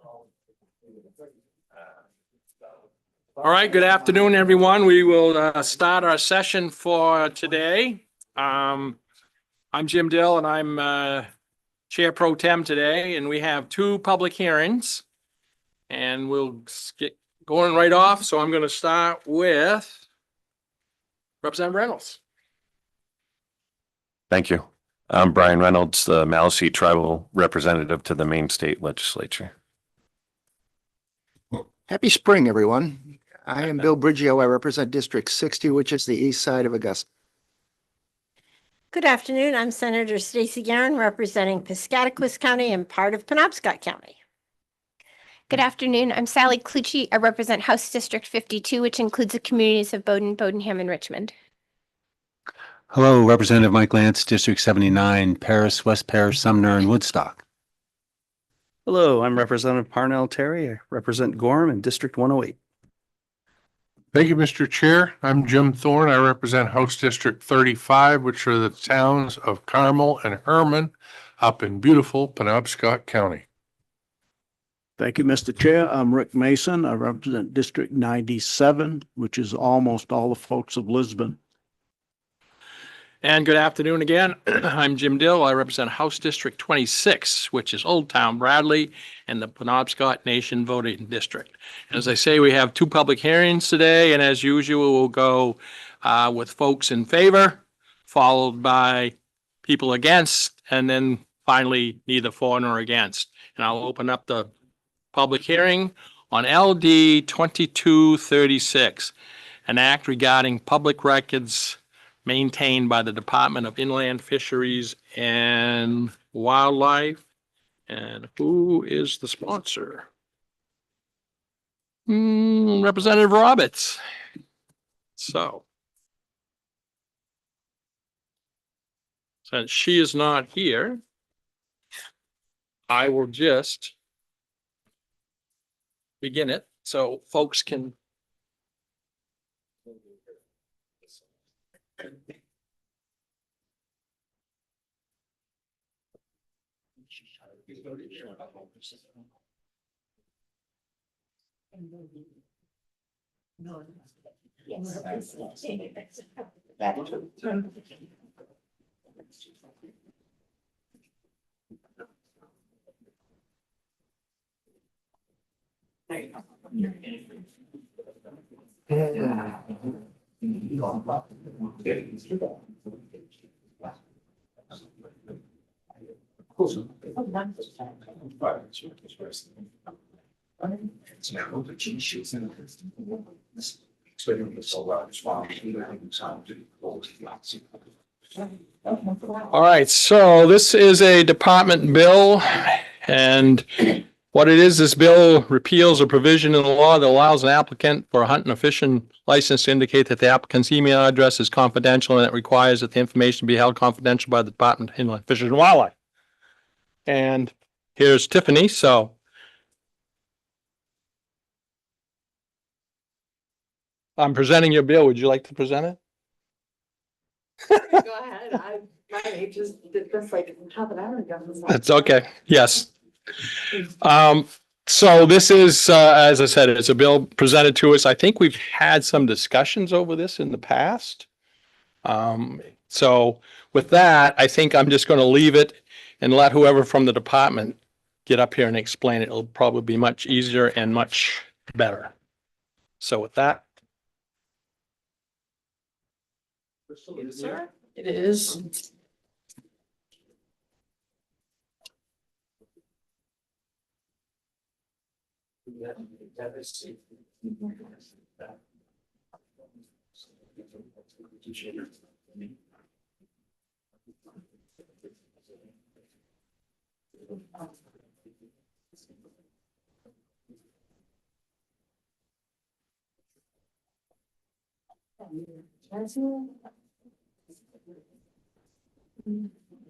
All right, good afternoon, everyone. We will start our session for today. I'm Jim Dill and I'm Chair Pro Tem today, and we have two public hearings. And we'll get going right off. So I'm going to start with Representative Reynolds. Thank you. I'm Brian Reynolds, the Maliseet Tribal Representative to the Maine State Legislature. Happy spring, everyone. I am Bill Briggio. I represent District 60, which is the east side of Augusta. Good afternoon. I'm Senator Stacey Guerin, representing Piscataquis County and part of Penobscot County. Good afternoon. I'm Sally Clucci. I represent House District 52, which includes the communities of Bowdoin, Bodenham, and Richmond. Hello, Representative Mike Lance, District 79, Paris, West Paris, Sumner, and Woodstock. Hello, I'm Representative Parnell Terry. I represent Gorham in District 108. Thank you, Mr. Chair. I'm Jim Thorne. I represent House District 35, which are the towns of Carmel and Herman up in beautiful Penobscot County. Thank you, Mr. Chair. I'm Rick Mason. I represent District 97, which is almost all the folks of Lisbon. And good afternoon again. I'm Jim Dill. I represent House District 26, which is Old Town Bradley and the Penobscot Nation voting district. As I say, we have two public hearings today, and as usual, we'll go with folks in favor, followed by people against, and then finally neither for nor against. And I'll open up the public hearing on LD 2236, an act regarding public records maintained by the Department of Inland Fisheries and Wildlife. And who is the sponsor? Representative Roberts. So, since she is not here, I will just begin it so folks can. All right, so this is a department bill, and what it is, this bill repeals a provision in the law that allows an applicant for a hunting or fishing license to indicate that the applicant's email address is confidential, and it requires that the information be held confidential by the Department of Inland Fisheries and Wildlife. And here's Tiffany, so. I'm presenting your bill. Would you like to present it? Go ahead. I just did this like half an hour ago. That's okay. Yes. So this is, as I said, it's a bill presented to us. I think we've had some discussions over this in the past. So with that, I think I'm just going to leave it and let whoever from the department get up here and explain it. It'll probably be much easier and much better. So with that. Yes, sir. It is.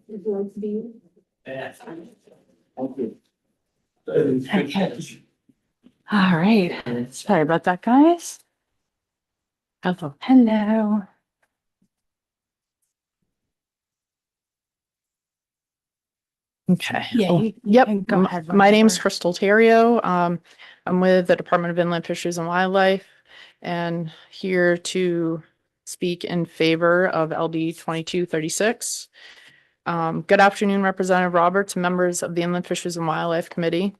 Would you like to be? Yes. Thank you. Okay. All right. Sorry about that, guys. Hello. Hello. Okay. Yeah, Oh, you yep. can go ahead My name's whenever. Crystal Terrio. I'm with the Department of Inland Fisheries and Wildlife and here to speak in favor of LD 2236. Good afternoon, Representative Roberts and members of the Inland Fisheries and Wildlife Committee.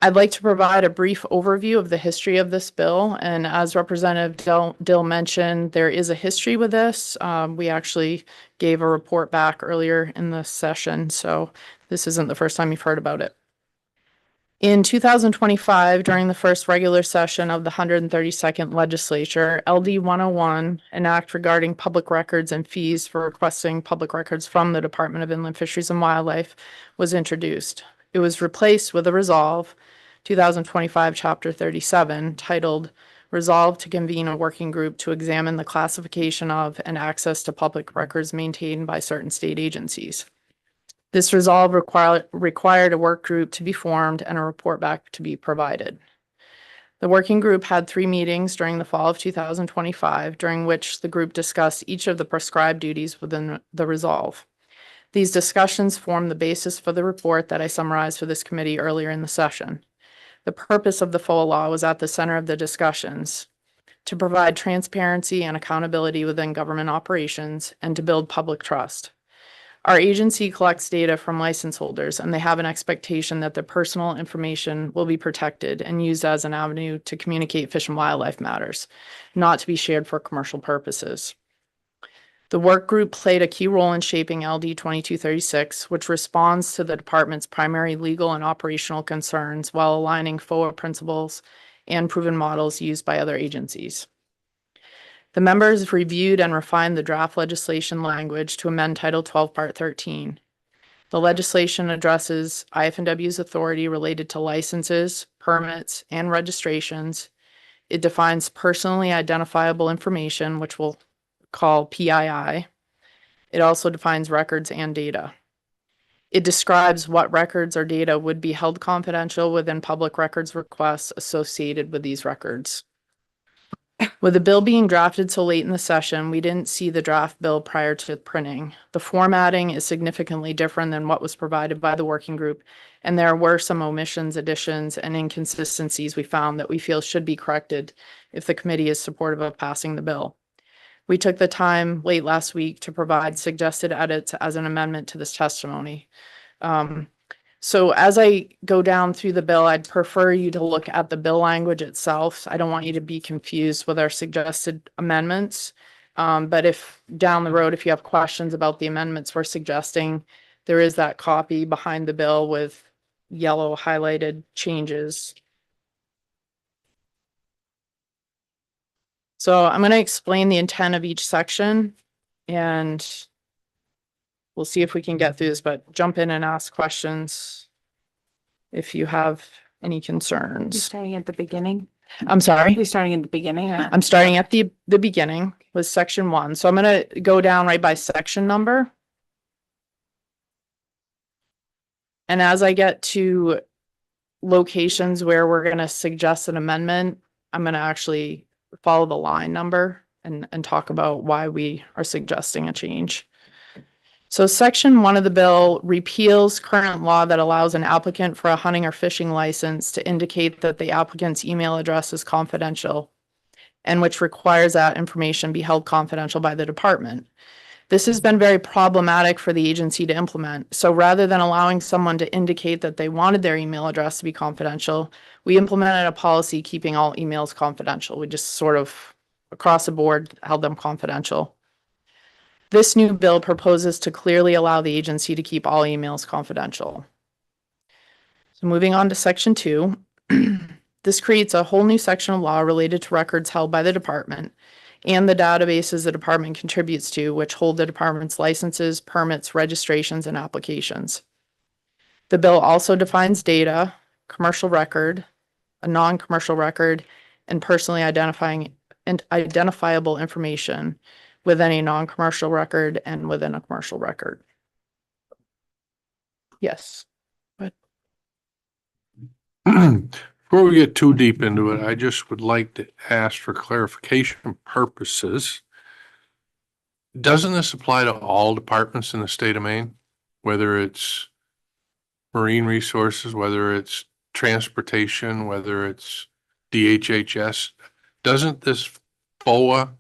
I'd like to provide a brief overview of the history of this bill. And as Representative Dill mentioned, there is a history with this. We actually gave a report back earlier in the session, so this isn't the first time you've heard about it. In 2025, during the first regular session of the 132nd Legislature, LD 101, an act regarding public records and fees for requesting public records from the Department of Inland Fisheries and Wildlife, was introduced. It was replaced with a resolve, 2025 Chapter 37, titled Resolve to Convene a Working Group to Examine the Classification of and Access to Public Records Maintained by Certain State Agencies. This resolve required a work group to be formed and a report back to be provided. The working group had 3 meetings during the fall of 2025, during which the group discussed each of the prescribed duties within the resolve. These discussions formed the basis for the report that I summarized for this committee earlier in the session. The purpose of the FOA law was at the center of the discussions, to provide transparency and accountability within government operations and to build public trust. Our agency collects data from license holders, and they have an expectation that their personal information will be protected and used as an avenue to communicate fish and wildlife matters, not to be shared for commercial purposes. The work group played a key role in shaping LD 2236, which responds to the department's primary legal and operational concerns while aligning FOA principles and proven models used by other agencies. The members reviewed and refined the draft legislation language to amend Title 12, Part 13. The legislation addresses IF&W's authority related to licenses, permits, and registrations. It defines personally identifiable information, which we'll call PII. It also defines records and data. It describes what records or data would be held confidential within public records requests associated with these records. With the bill being drafted so late in the session, we didn't see the draft bill prior to printing. The formatting is significantly different than what was provided by the working group, and there were some omissions, additions, and inconsistencies we found that we feel should be corrected if the committee is supportive of passing the bill. We took the time late last week to provide suggested edits as an amendment to this testimony. So as I go down through the bill, I'd prefer you to look at the bill language itself. I don't want you to be confused with our suggested amendments. But if down the road, if you have questions about the amendments we're suggesting, there is that copy behind the bill with yellow highlighted changes. So I'm going to explain the intent of each section and we'll see if we can get through this, but jump in and ask questions if you have any You're concerns. starting at the beginning. I'm sorry. You're starting at the beginning. I'm starting at the beginning with section 1. So I'm going to go down right by section number. And as I get to locations where we're going to suggest an amendment, I'm going to actually follow the line number and talk about why we are suggesting a change. So section 1 of the bill repeals current law that allows an applicant for a hunting or fishing license to indicate that the applicant's email address is confidential and which requires that information be held confidential by the department. This has been very problematic for the agency to implement. So rather than allowing someone to indicate that they wanted their email address to be confidential, we implemented a policy keeping all emails confidential. We just sort of across the board held them confidential. This new bill proposes to clearly allow the agency to keep all emails confidential. So moving on to section 2, this creates a whole new section of law related to records held by the department and the databases the department contributes to, which hold the department's licenses, permits, registrations, and applications. The bill also defines data, commercial record, a non-commercial record, and personally identifying and identifiable information within a non-commercial record and within a commercial record. Yes. Before we get too deep into it, I just would like to ask for clarification purposes. Doesn't this apply to all departments in the state of Maine? whether it's marine resources, whether it's transportation, whether it's DHHS, doesn't this FOA,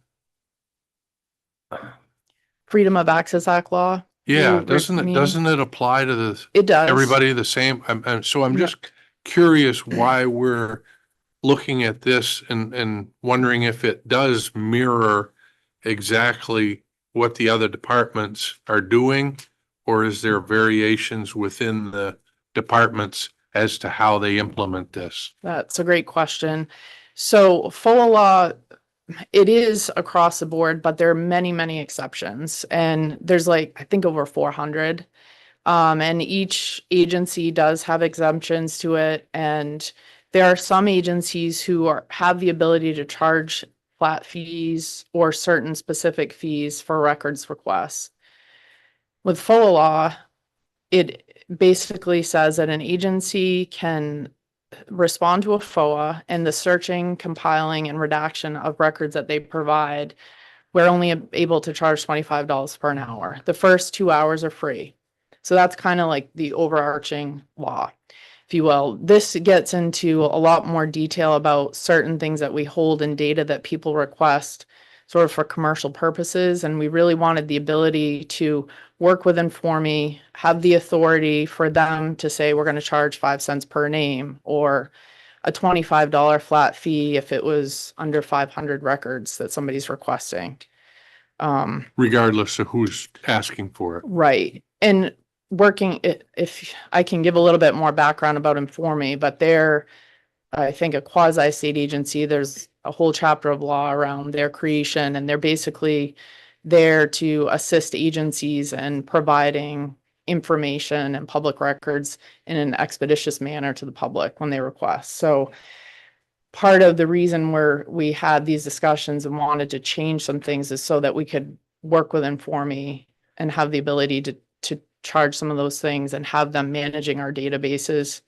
Freedom of Access Act law. yeah, you doesn't mean? it apply to the It does. everybody the same? So I'm Yeah. just curious why we're looking at this and wondering if it does mirror exactly what the other departments are doing, or is there variations within the departments as to how they implement this? That's a great question. So FOA law, it is across the board, but there are many, many exceptions. And there's like, I think over 400. And each agency does have exemptions to it. And there are some agencies who have the ability to charge flat fees or certain specific fees for records requests. With FOA law, it basically says that an agency can respond to a FOA and the searching, compiling, and redaction of records that they provide. We're only able to charge $25 per an hour. The first 2 hours are free. So that's kind of like the overarching law, if you will. This gets into a lot more detail about certain things that we hold in data that people request sort of for commercial purposes. And we really wanted the ability to work with Informe, have the authority for them to say, we're going to charge 5 cents per name, or a $25 flat fee if it was under 500 records that somebody's requesting. Regardless of who's asking for it. Right. And if I can give a little bit more background about Informe, but they're, I think, a quasi state agency. There's a whole chapter of law around their creation, and they're basically there to assist agencies in providing information and public records in an expeditious manner to the public when they request. So part of the reason we had these discussions and wanted to change some things is so that we could work with Informe and have the ability to charge some of those things and have them managing our databases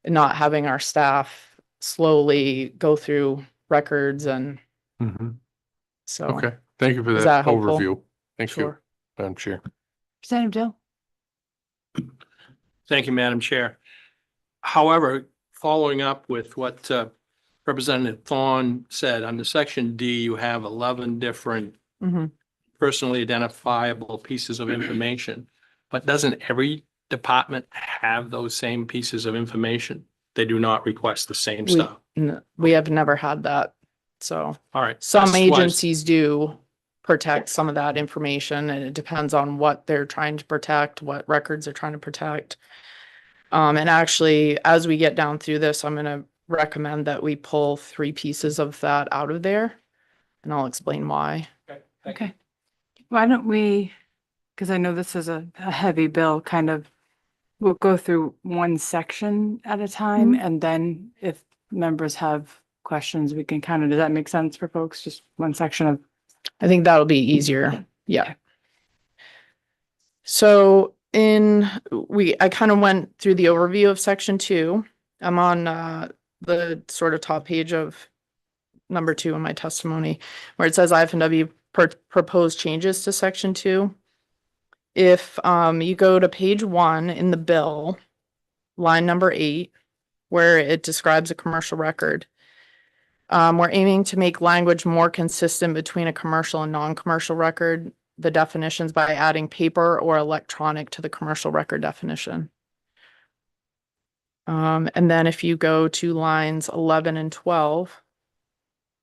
and not having our staff slowly go through records. And so. Okay, thank you for Is that that helpful? overview. Thank you, Sure. Madam Chair. Representative Dill. Thank you, Madam Chair. However, following up with what Representative Thorne said, under Section D, you have 11 different Mhm. personally identifiable pieces of information. But doesn't every department have those same pieces of information? They do not request the same stuff. We have never had that. So All right. some that's why- agencies do protect some of that information, and it depends on what they're trying to protect, what records they're trying to protect. And actually, as we get down through this, I'm going to recommend that we pull 3 pieces of that out of there, and I'll explain why. Okay. Why don't we, because I know this is a heavy bill, kind of, we'll go through one section at a time, and then if members have questions, we can kind of, does that make sense for folks? Just one section of. I think that'll be easier. Yeah. So I kind of went through the overview of section 2. I'm on the sort of top page of number 2 in my testimony, where it says IF&W proposed changes to section 2. If you go to page 1 in the bill, line number 8, where it describes a commercial record, we're aiming to make language more consistent between a commercial and non-commercial record, the definitions by adding paper or electronic to the commercial record definition. And then if you go to lines 11 and 12,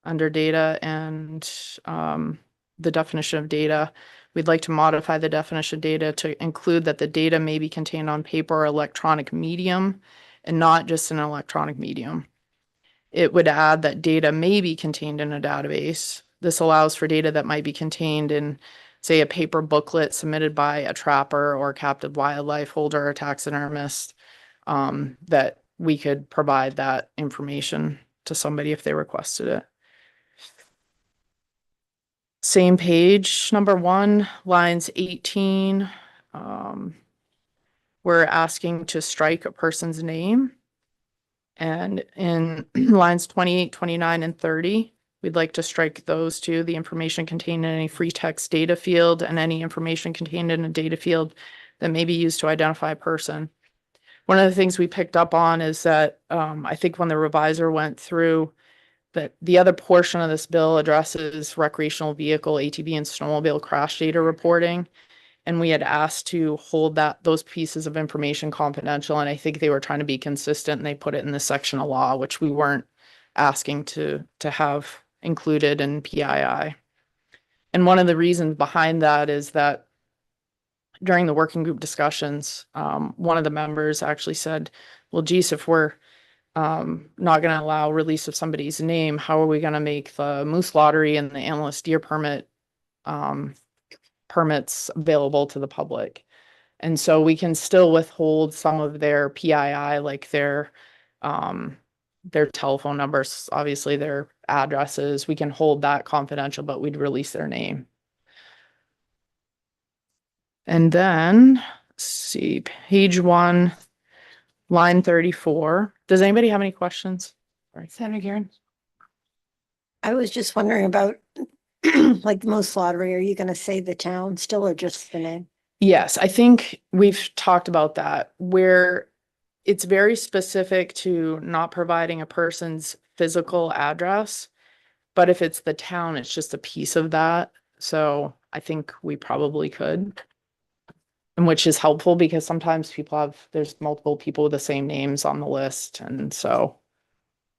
under data and the definition of data, we'd like to modify the definition of data to include that the data may be contained on paper or electronic medium and not just an electronic medium. It would add that data may be contained in a database. This allows for data that might be contained in, say, a paper booklet submitted by a trapper or captive wildlife holder or taxidermist, that we could provide that information to somebody if they requested it. Same page, number 1, lines 18. We're asking to strike a person's name. And in lines 28, 29, and 30, we'd like to strike those 2, the information contained in any free text data field and any information contained in a data field that may be used to identify a person. One of the things we picked up on is that, I think when the revisor went through, that the other portion of this bill addresses recreational vehicle, ATV and snowmobile crash data reporting. And we had asked to hold those pieces of information confidential, and I think they were trying to be consistent and they put it in this section of law, which we weren't asking to have included in PII. And one of the reasons behind that is that during the working group discussions, one of the members actually said, well, geez, if we're not going to allow release of somebody's name, how are we going to make the moose lottery and the antlerless deer permit permits available to the public? And so we can still withhold some of their PII, like their telephone numbers, obviously their addresses. We can hold that confidential, but we'd release their name. And then, let's see, page 1, line 34. Does anybody have any questions? Sorry. Senator Garen? I was just wondering about like the moose lottery. Are you going to say the town still or just the name? Yes, I think we've talked about that, where it's very specific to not providing a person's physical address. But if it's the town, it's just a piece of that. So I think we probably could. And which is helpful because sometimes there's multiple people with the same names on the list. And so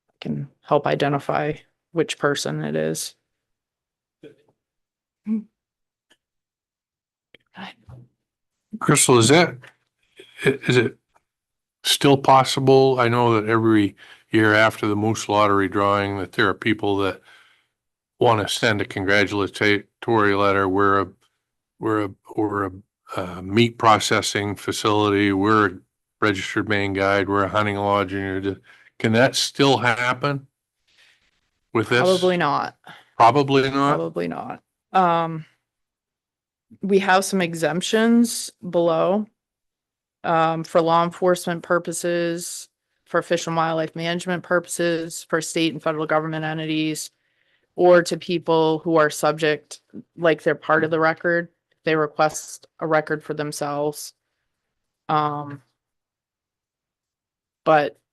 I can help identify which person it is. Crystal, is it still possible? I know that every year after the moose lottery drawing, that there are people that want to send a congratulatory letter. We're a meat processing facility. We're a registered Maine guide. We're a hunting lodge. Can that still happen with this? Probably not. Probably not. Probably not. We have some exemptions below. For law enforcement purposes, for fish and wildlife management purposes, for state and federal government entities, or to people who are subject, like they're part of the record, they request a record for themselves. But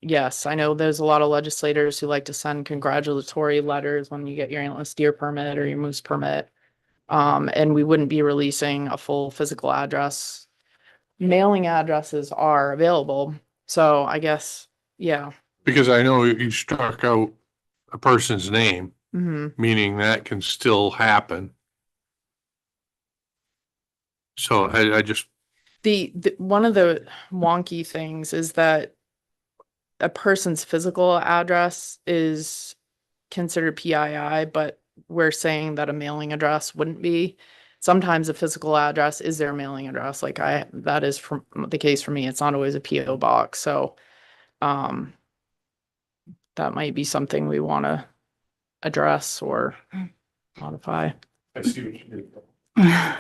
yes, I know there's a lot of legislators who like to send congratulatory letters when you get your antlerless deer permit or your moose permit. And we wouldn't be releasing a full physical address. Mailing addresses are available. So I guess, yeah. Because I know you struck out a person's name, Mhm. meaning that can still happen. So I just, The one of the wonky things is that a person's physical address is considered PII, but we're saying that a mailing address wouldn't be. Sometimes a physical address is their mailing address. That is from the case for me. It's not always a PO box. So, that might be something we want to address or modify. I see what you did.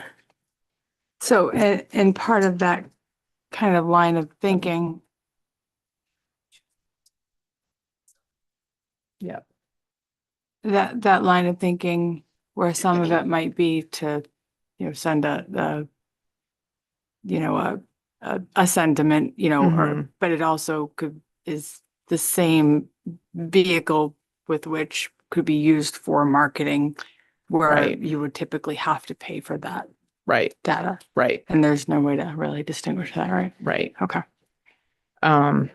So, and part of that kind of line of thinking, Yeah. that line of thinking where some of it might be to, send a sentiment, Mhm. but it also is the same vehicle with which could be used for marketing where Right. you would typically have to pay for that Right. data. Right. And there's no way to really distinguish that, right? Right. Okay. I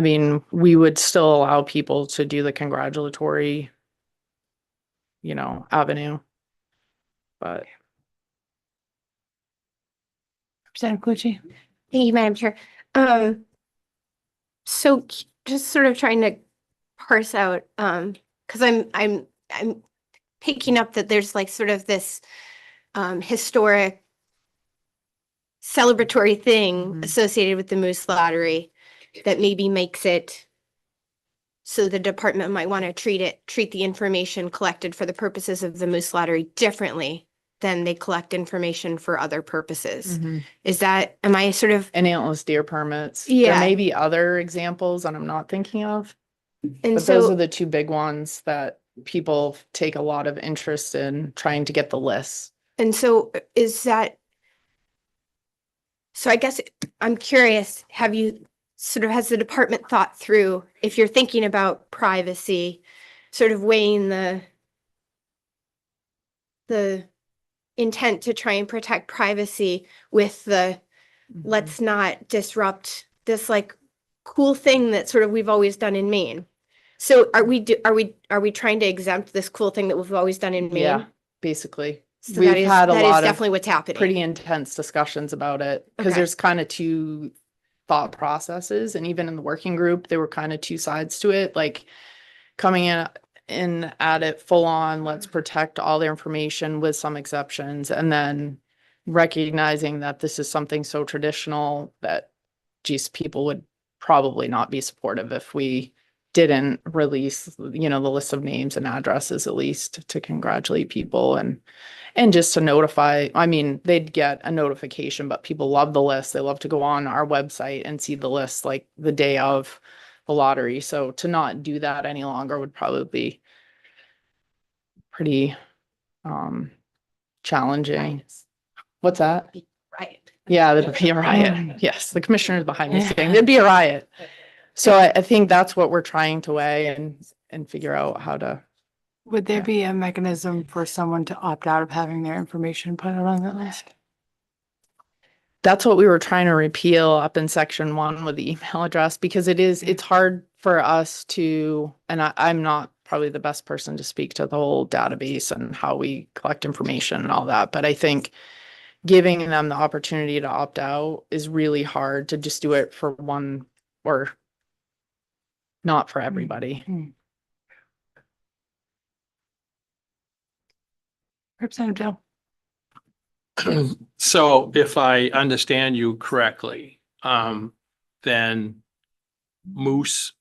mean, we would still allow people to do the congratulatory, avenue. But Representative Clucci? Thank you, Madam Chair. So just sort of trying to parse out, because I'm picking up that there's like sort of this historic celebratory thing Mhm. associated with the moose lottery that maybe makes it so the department might want to treat the information collected for the purposes of the moose lottery differently than they collect information for other purposes. Am I sort of, And antlerless deer permits. Yeah. There may be other examples that I'm not thinking of, and but those are so, the two big ones that people take a lot of interest in trying to get the lists. is that, So I guess I'm curious, have you sort of, has the department thought through, if you're thinking about privacy, sort of weighing the intent to try and protect privacy with the let's not disrupt this like cool thing that sort of we've always done in Maine. So are we trying to exempt this cool thing that we've always done in Maine? Yeah, basically. So We've that is had a that is lot of definitely what's happening. pretty intense discussions about it because Okay. there's kind of two thought processes, and even in the working group there were kind of two sides to it, like coming in at it full on, let's protect all the information with some exceptions, and then recognizing that this is something so traditional that geez, people would probably not be supportive if we didn't release, you know, the list of names and addresses at least to congratulate people and just to notify. I mean, they'd get a notification, but people love the list. They love to go on our website and see the list like the day of the lottery. So to not do that any longer would probably be pretty challenging. What's that? Right. Yeah, there'd be a riot. Yes, the commissioner's behind me saying there'd be a riot. So I think that's what we're trying to weigh and figure out how to. Would there be a mechanism for someone to opt out of having their information put out on that list? That's what we were trying to repeal up in section 1 with the email address, because it's hard for us to, and I'm not probably the best person to speak to the whole database and how we collect information and all that, but I think giving them the opportunity to opt out is really hard to just do it for one or not for everybody. Representative Dill. So if I understand you correctly, then moose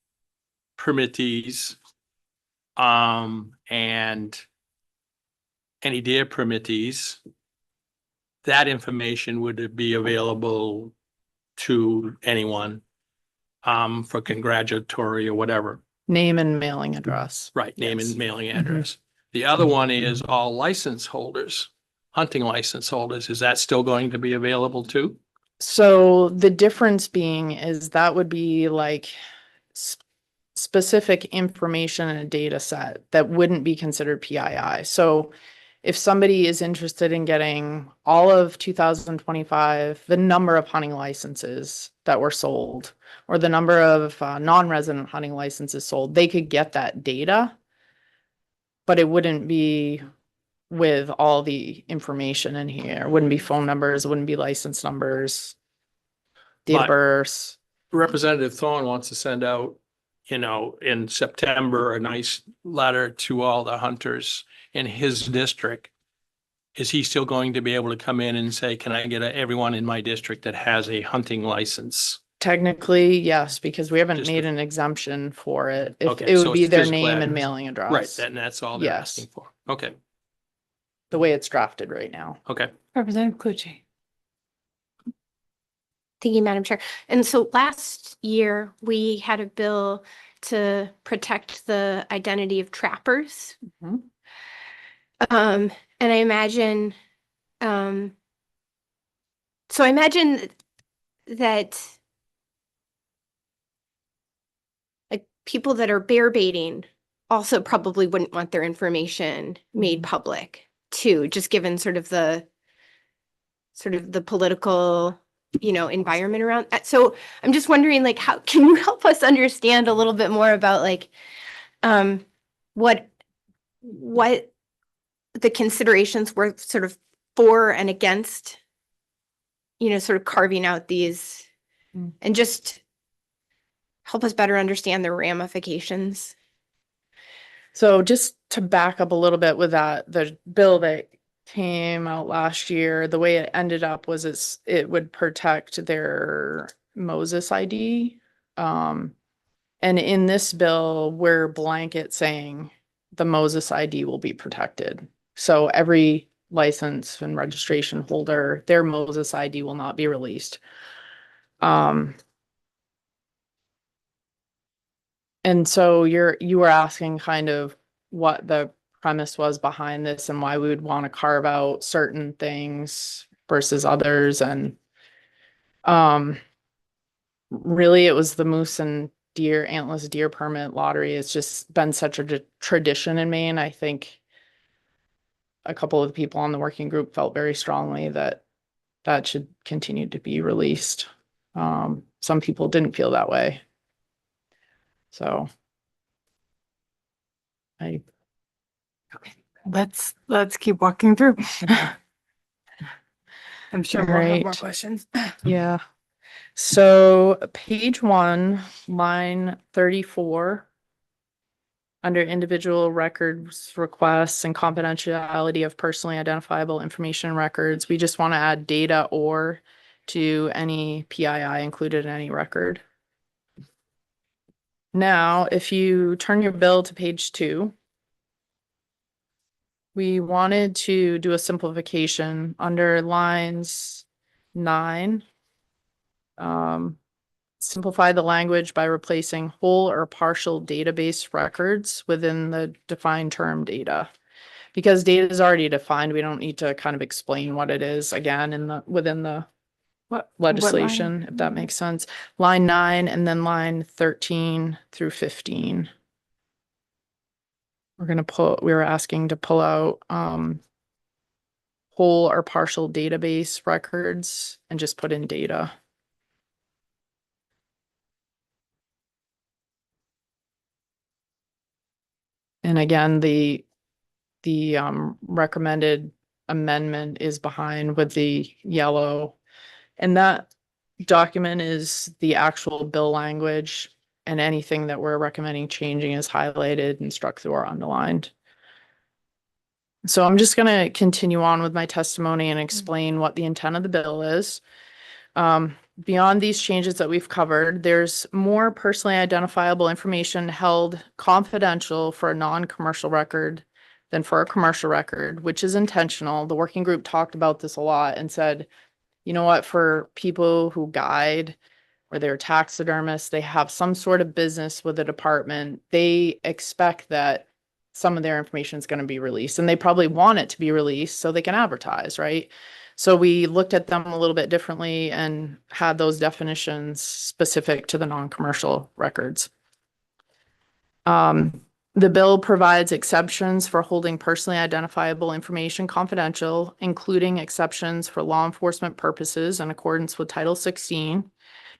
permittees, and any deer permittees, that information would be available to anyone, for congratulatory or whatever. Name and mailing address. Right, name Yes. and mailing address. The other one is all license holders, hunting license holders. Is that still going to be available too? So the difference being is that would be like specific information in a data set that wouldn't be considered PII. So if somebody is interested in getting all of 2025, the number of hunting licenses that were sold, or the number of non-resident hunting licenses sold, they could get that data, but it wouldn't be with all the information in here. It wouldn't be phone numbers, it wouldn't be license numbers, date of But- birth. Representative Thorne wants to send out, you know, in September, a nice letter to all the hunters in his district. Is he still going to be able to come in and say, can I get everyone in my district that has a hunting license? Technically, yes, because we haven't Just made the- an exemption for it. If Okay, it so would be it's their physical name and address. mailing address. Right, then that's all they're Yes. asking for. Okay, The way it's drafted right now. okay. Representative Clucci. Thank you, Madam Chair. And so last year, we had a bill to protect the identity of trappers. Mhm. And I imagine, so I imagine that like people that are bear baiting also probably wouldn't want their information made public too, just given sort of the political, environment around that. So I'm just wondering, like, how can you help us understand a little bit more about like what the considerations were sort of for and against, sort of carving out these and just help us better understand the ramifications. So just to back up a little bit with that, the bill that came out last year, the way it ended up was it would protect their Moses ID. And in this bill, we're blanket saying the Moses ID will be protected. So every license and registration holder, their Moses ID will not be released. And so you were asking kind of what the premise was behind this and why we would want to carve out certain things versus others. And Really, it was the moose and deer, antlerless deer permit lottery. It's just been such a tradition in Maine. I think a couple of the people on the working group felt very strongly that that should continue to be released. Some people didn't feel that way. So I, Let's keep walking through. I'm sure we'll have more Right. questions. yeah. So page 1, line 34, under individual records requests and confidentiality of personally identifiable information records, we just want to add data or to any PII included in any record. Now, if you turn your bill to page 2, we wanted to do a simplification under lines 9. Simplify the language by replacing whole or partial database records within the defined term data. Because data is already defined, we don't need to kind of explain what it is again within the What legislation, if that makes sense. Line 9 and then line 13 through 15. We were asking to pull out whole or partial database records and just put in data. And again, the recommended amendment is behind with the yellow. And that document is the actual bill language, and anything that we're recommending changing is highlighted and struck through or underlined. So I'm just going to continue on with my testimony and explain what the intent of the bill is. Beyond these changes that we've covered, there's more personally identifiable information held confidential for a non-commercial record than for a commercial record, which is intentional. The working group talked about this a lot and said, you know what, for people who guide or they're taxidermists, they have some sort of business with the department, they expect that some of their information is going to be released, and they probably want it to be released so they can advertise, right? So we looked at them a little bit differently and had those definitions specific to the non-commercial records. The bill provides exceptions for holding personally identifiable information confidential, including exceptions for law enforcement purposes in accordance with Title 16.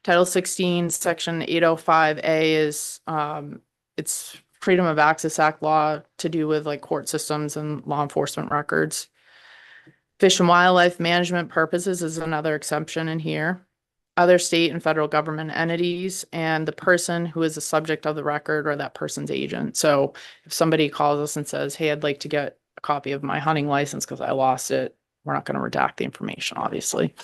Title 16, Section 805A is, it's Freedom of Access Act law to do with like court systems and law enforcement records. Fish and wildlife management purposes is another exception in here. Other state and federal government entities, and the person who is the subject of the record or that person's agent. So if somebody calls us and says, hey, I'd like to get a copy of my hunting license because I lost it, we're not going to redact the information, obviously.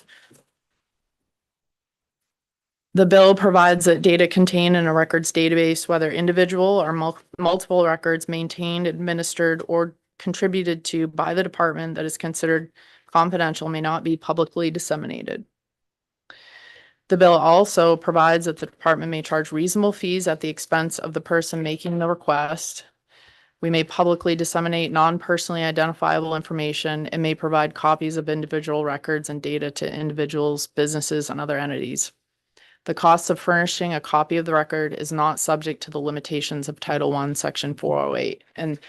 The bill provides that data contained in a records database, whether individual or multiple records maintained, administered, or contributed to by the department that is considered confidential, may not be publicly disseminated. The bill also provides that the department may charge reasonable fees at the expense of the person making the request. We may publicly disseminate non-personally identifiable information and may provide copies of individual records and data to individuals, businesses, and other entities. The cost of furnishing a copy of the record is not subject to the limitations of Title I, Section 408. And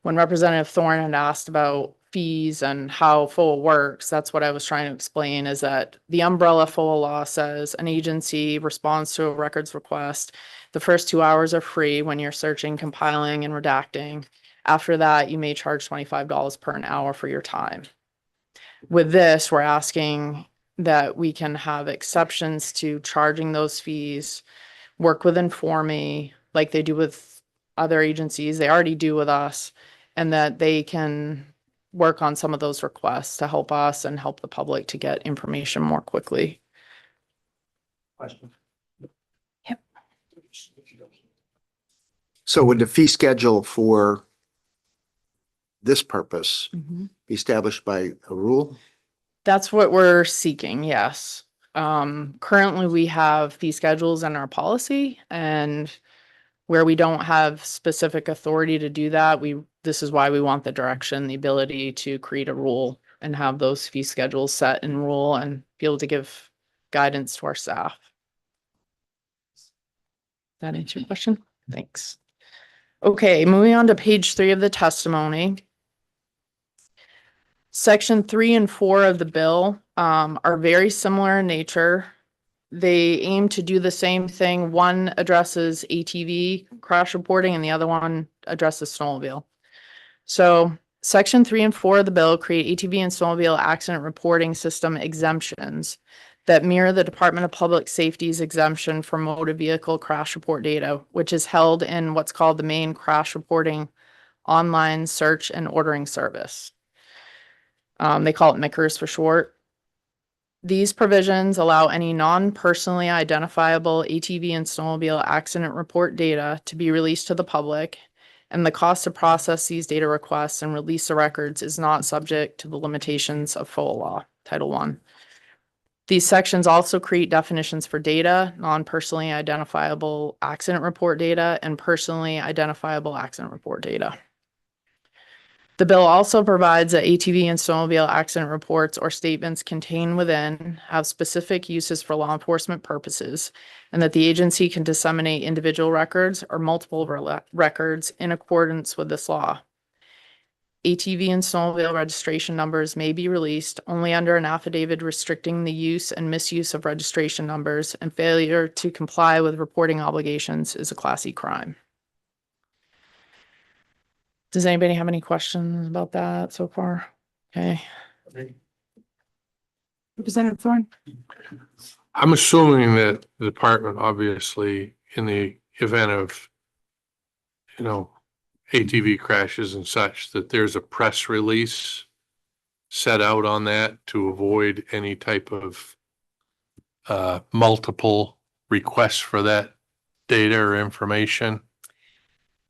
when Representative Thorne had asked about fees and how FOA works, that's what I was trying to explain, is that the umbrella FOA law says an agency responds to a records request. The first 2 hours are free when you're searching, compiling, and redacting. After that, you may charge $25 per an hour for your time. With this, we're asking that we can have exceptions to charging those fees, work with Informe like they do with other agencies, they already do with us, and that they can work on some of those requests to help us and help the public to get information more quickly. Question. Yep. So would the fee schedule for this purpose be established by a rule? That's what we're seeking, yes. Currently, we have fee schedules in our policy, and where we don't have specific authority to do that, this is why we want the direction, the ability to create a rule and have those fee schedules set in rule and be able to give guidance to our staff. That answer your question? Thanks. Okay, moving on to page 3 of the testimony. Section 3 and 4 of the bill are very similar in nature. They aim to do the same thing. One addresses ATV crash reporting and the other one addresses snowmobile. So section 3 and 4 of the bill create ATV and snowmobile accident reporting system exemptions that mirror the Department of Public Safety's exemption for motor vehicle crash report data, which is held in what's called the main crash reporting online search and ordering service. They call it MICRS for short. These provisions allow any non-personally identifiable ATV and snowmobile accident report data to be released to the public, and the cost to process these data requests and release the records is not subject to the limitations of FOA law, Title I. These sections also create definitions for data, non-personally identifiable accident report data, and personally identifiable accident report data. The bill also provides that ATV and snowmobile accident reports or statements contained within have specific uses for law enforcement purposes, and that the agency can disseminate individual records or multiple records in accordance with this law. ATV and snowmobile registration numbers may be released only under an affidavit restricting the use and misuse of registration numbers, and failure to comply with reporting obligations is a Class E crime. Does anybody have any questions about that so far? Okay. Representative Thorne? I'm assuming that the department, obviously, in the event of, ATV crashes and such, that there's a press release set out on that to avoid any type of multiple requests for that data or information.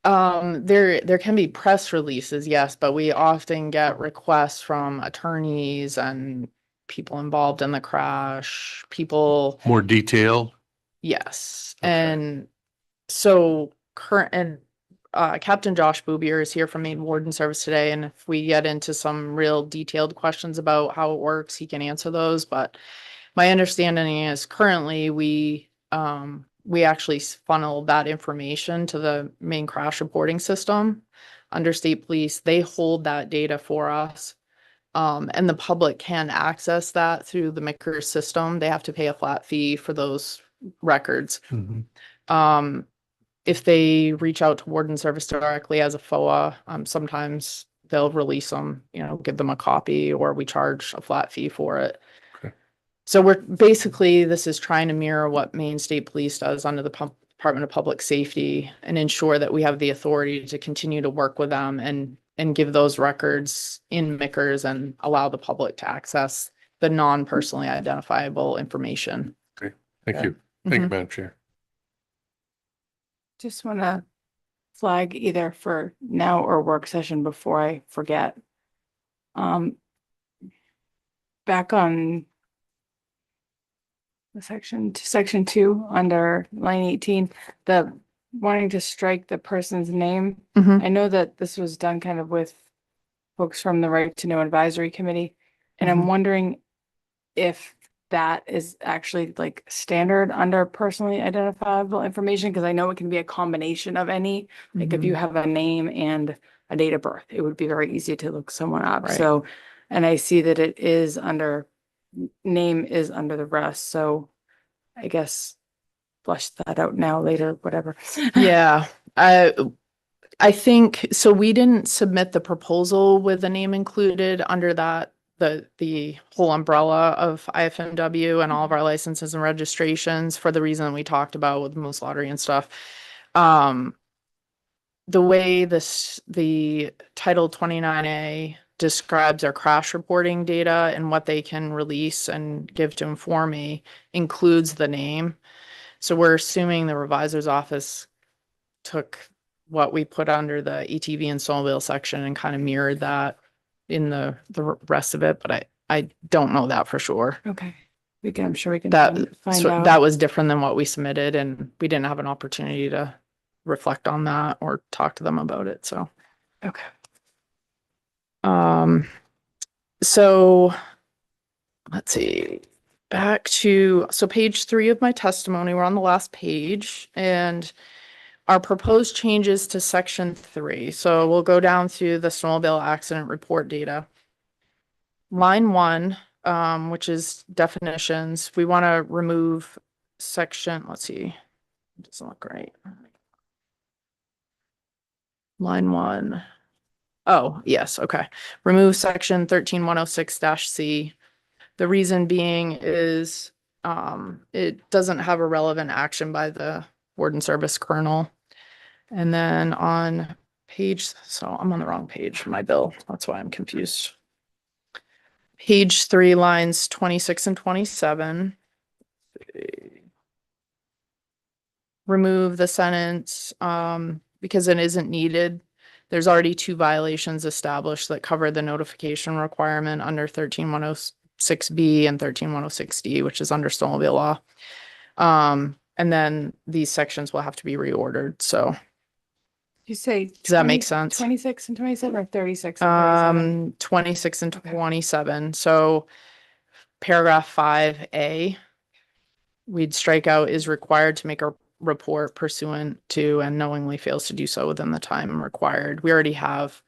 There can be press releases, yes, but we often get requests from attorneys and people involved in the crash, people. More detail. Yes, Okay. and so Captain Josh Boobier is here from Maine Warden Service today, and if we get into some real detailed questions about how it works, he can answer those. But my understanding is currently we actually funnel that information to the main crash reporting system under state police. They hold that data for us. And the public can access that through the MICRS system. They have to pay a flat fee for those records. Mm-hmm. If they reach out to Warden Service directly as a FOA, sometimes they'll release them, give them a copy, or we charge a flat fee for it. Okay. So this is trying to mirror what Maine State Police does under the Department of Public Safety, and ensure that we have the authority to continue to work with them and give those records in MICRS and allow the public to access the non-personally identifiable information. Okay, thank Yeah. you. Thank you, Mhm. Madam Chair. Just want to flag either for now or work session before I forget. Back on the section 2 under line 18, the wanting to strike the person's name. Mhm. I know that this was done kind of with folks from the Right to Know Advisory Committee, and I'm Mhm. wondering if that is actually like standard under personally identifiable information, because I know it can be a combination of any, like if you have a name and a date of birth, it would be very easy to look someone up. Right. So, and I see that it is under, name is under the rest, so I guess flush that out now, later, whatever. Yeah, I think, so we didn't submit the proposal with the name included under that, the whole umbrella of IFMW and all of our licenses and registrations, for the reason we talked about with Moose Lottery and stuff. The way the Title 29A describes our crash reporting data and what they can release and give to Inform Me includes the name. So we're assuming the revisor's office took what we put under the ETV and snowmobile section and kind of mirrored that in the rest of it, but I don't know that for sure. Okay, I'm sure we can That find out. that was different than what we submitted, and we didn't have an opportunity to reflect on that or talk to them about it, so. Okay. So let's see. back to, so page 3 of my testimony, we're on the last page, and our proposed changes to section 3. So we'll go down through the snowmobile accident report data. Line 1, which is definitions, we want to remove section, let's see, it doesn't look right. Line 1. Oh, yes, okay. Remove section 13106-C. The reason being is it doesn't have a relevant action by the warden service colonel. And then on page, so I'm on the wrong page for my bill. That's why I'm confused. Page 3, lines 26 and 27. Remove the sentence because it isn't needed. There's already 2 violations established that cover the notification requirement under 13106B and 13106D, which is under snowmobile law. And then these sections will have to be reordered. So You say. Does that make sense? 26 and 27 or 36 and 27? 26 and 27. So paragraph 5A, we'd strike out is required to make a report pursuant to and knowingly fails to do so within the time required. We already have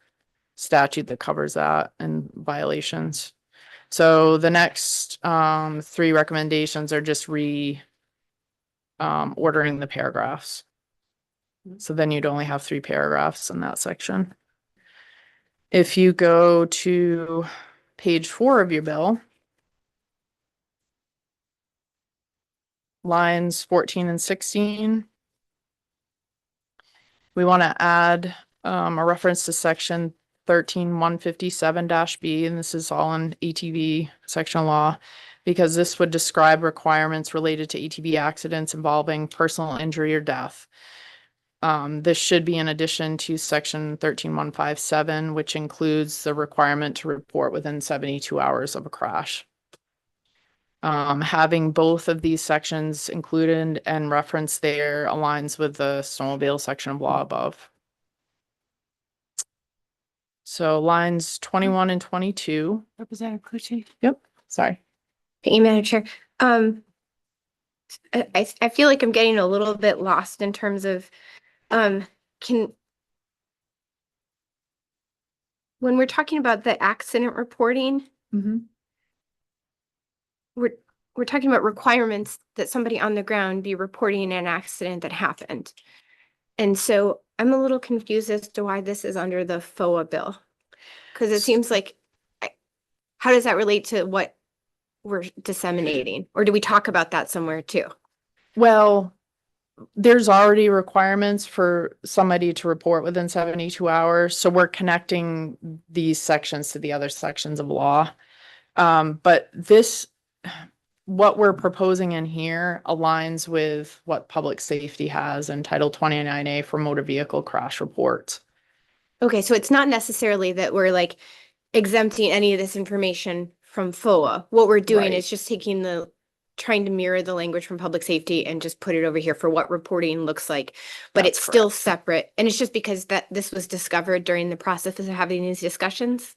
statute that covers that and violations. So the next 3 recommendations are just ordering the paragraphs. So then you'd only have 3 paragraphs in that section. If you go to page 4 of your bill, lines 14 and 16, we want to add a reference to section 13157-B, and this is all in ATV section law, because this would describe requirements related to ATV accidents involving personal injury or death. This should be in addition to section 13157, which includes the requirement to report within 72 hours of a crash. Having both of these sections included and referenced there aligns with the snowmobile section of law above. So lines 21 and 22. Representative Clucci? Yep, sorry. Thank you, Madam Chair. I feel like I'm getting a little bit lost in terms of, when we're talking about the accident reporting, we're talking about requirements that somebody on the ground be reporting an accident that happened. And so I'm a little confused as to why this is under the FOA bill. Because it seems like, how does that relate to what we're disseminating? Or do we talk about that somewhere too? Well, there's already requirements for somebody to report within 72 hours. So we're connecting these sections to the other sections of law. But what we're proposing in here aligns with what public safety has in Title 29A for motor vehicle crash reports. Okay, so it's not necessarily that we're like exempting any of this information from FOA. What we're doing Right. is just trying to mirror the language from public safety and just put it over here for what reporting looks like. But That's it's still correct. separate. And it's just because this was discovered during the process of having these discussions.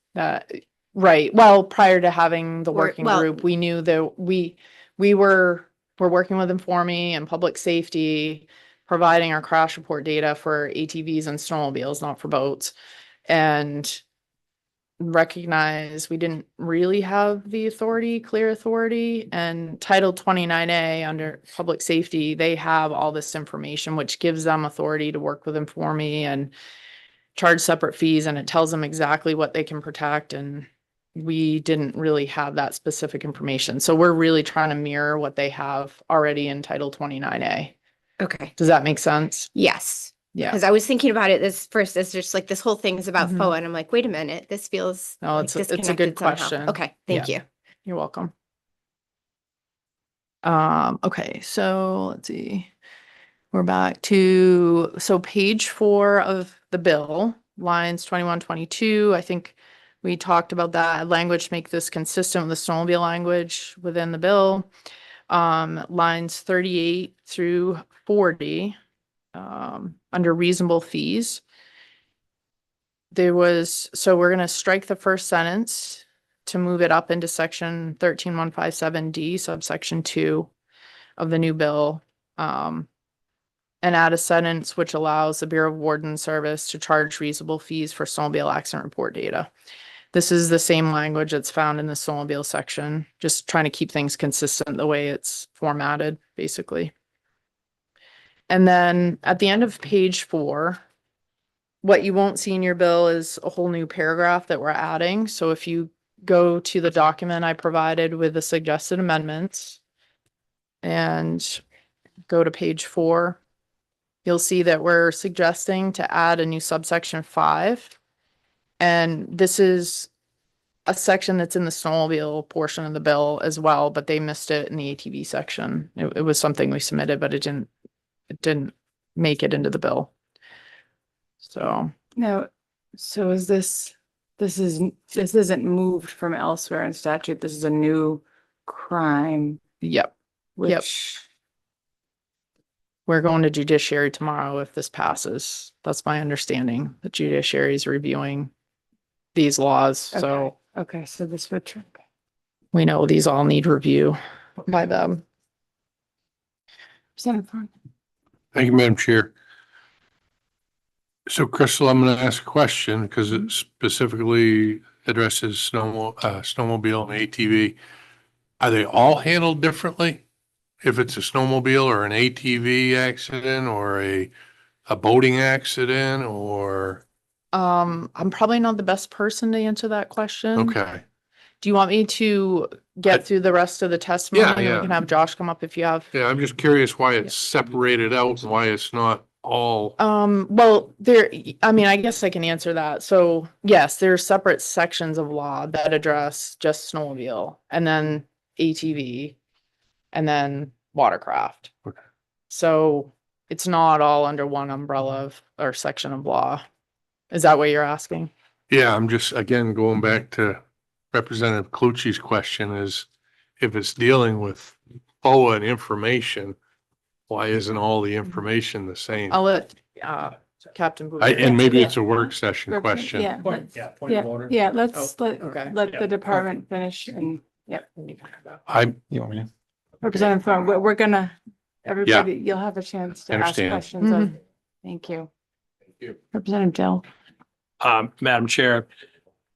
Right. Well, prior to having the Or- working well- group, we knew that we're working with Informe and public safety, providing our crash report data for ATVs and snowmobiles, not for boats. And recognize we didn't really have the clear authority, and Title 29A under public safety, they have all this information, which gives them authority to work with Informe and charge separate fees, and it tells them exactly what they can protect. And we didn't really have that specific information. So we're really trying to mirror what they have already in Title 29A. Okay. Does that make sense? Yes. Yeah. Because I was thinking about it as just like this whole thing is about Mhm. FOA. And I'm like, wait a minute, this feels No, like it's a good disconnected somehow. question. Okay, thank you. You're welcome. Okay, so let's see. We're back to, so page 4 of the bill, lines 21, 22. I think we talked about that language, make this consistent with the snowmobile language within the bill. Lines 38 through 40, under reasonable fees. So we're going to strike the first sentence to move it up into section 13157D subsection 2 of the new bill. And add a sentence which allows the Bureau of Warden Service to charge reasonable fees for snowmobile accident report data. This is the same language that's found in the snowmobile section, just trying to keep things consistent the way it's formatted, basically. And then at the end of page 4, what you won't see in your bill is a whole new paragraph that we're adding. So if you go to the document I provided with the suggested amendments and go to page 4, you'll see that we're suggesting to add a new subsection 5. And this is a section that's in the snowmobile portion of the bill as well, but they missed it in the ATV section. It was something we submitted, but it didn't make it into the bill. So Now, so is this isn't moved from elsewhere in statute. This is a new crime, yep, which we're going to judiciary tomorrow if this passes. That's my understanding. The judiciary is reviewing these laws, so okay, so this would trip. we know these all need review by them. Thank Thank you, Madam Chair. So Crystal, I'm going to ask a question because it specifically addresses snowmobile and ATV. Are they all handled differently? If it's a snowmobile or an ATV accident or a boating accident or? I'm probably not the best person to answer that question. Okay. Do you want me to get through the rest of the testimony? And yeah. we can have Josh come up if you have. Yeah, I'm just curious why it's separated out and why it's not all. Well, I guess I can answer that. So yes, there's separate sections of law that address just snowmobile and then ATV and then watercraft. Okay. So it's not all under one umbrella or section of law. Is that what you're asking? Yeah, I'm just, again, going back to Representative Clucci's question is if it's dealing with FOA and information, why isn't all the information the same? I'll let Captain Booth. And maybe it's a work session question. Yeah, Point of order. yeah, let's okay. let the department finish and, yep. You want me to? Representative Thorne, we're gonna, everybody, you'll have a chance to ask Understand. questions of, thank you. Representative Dill. Madam Chair,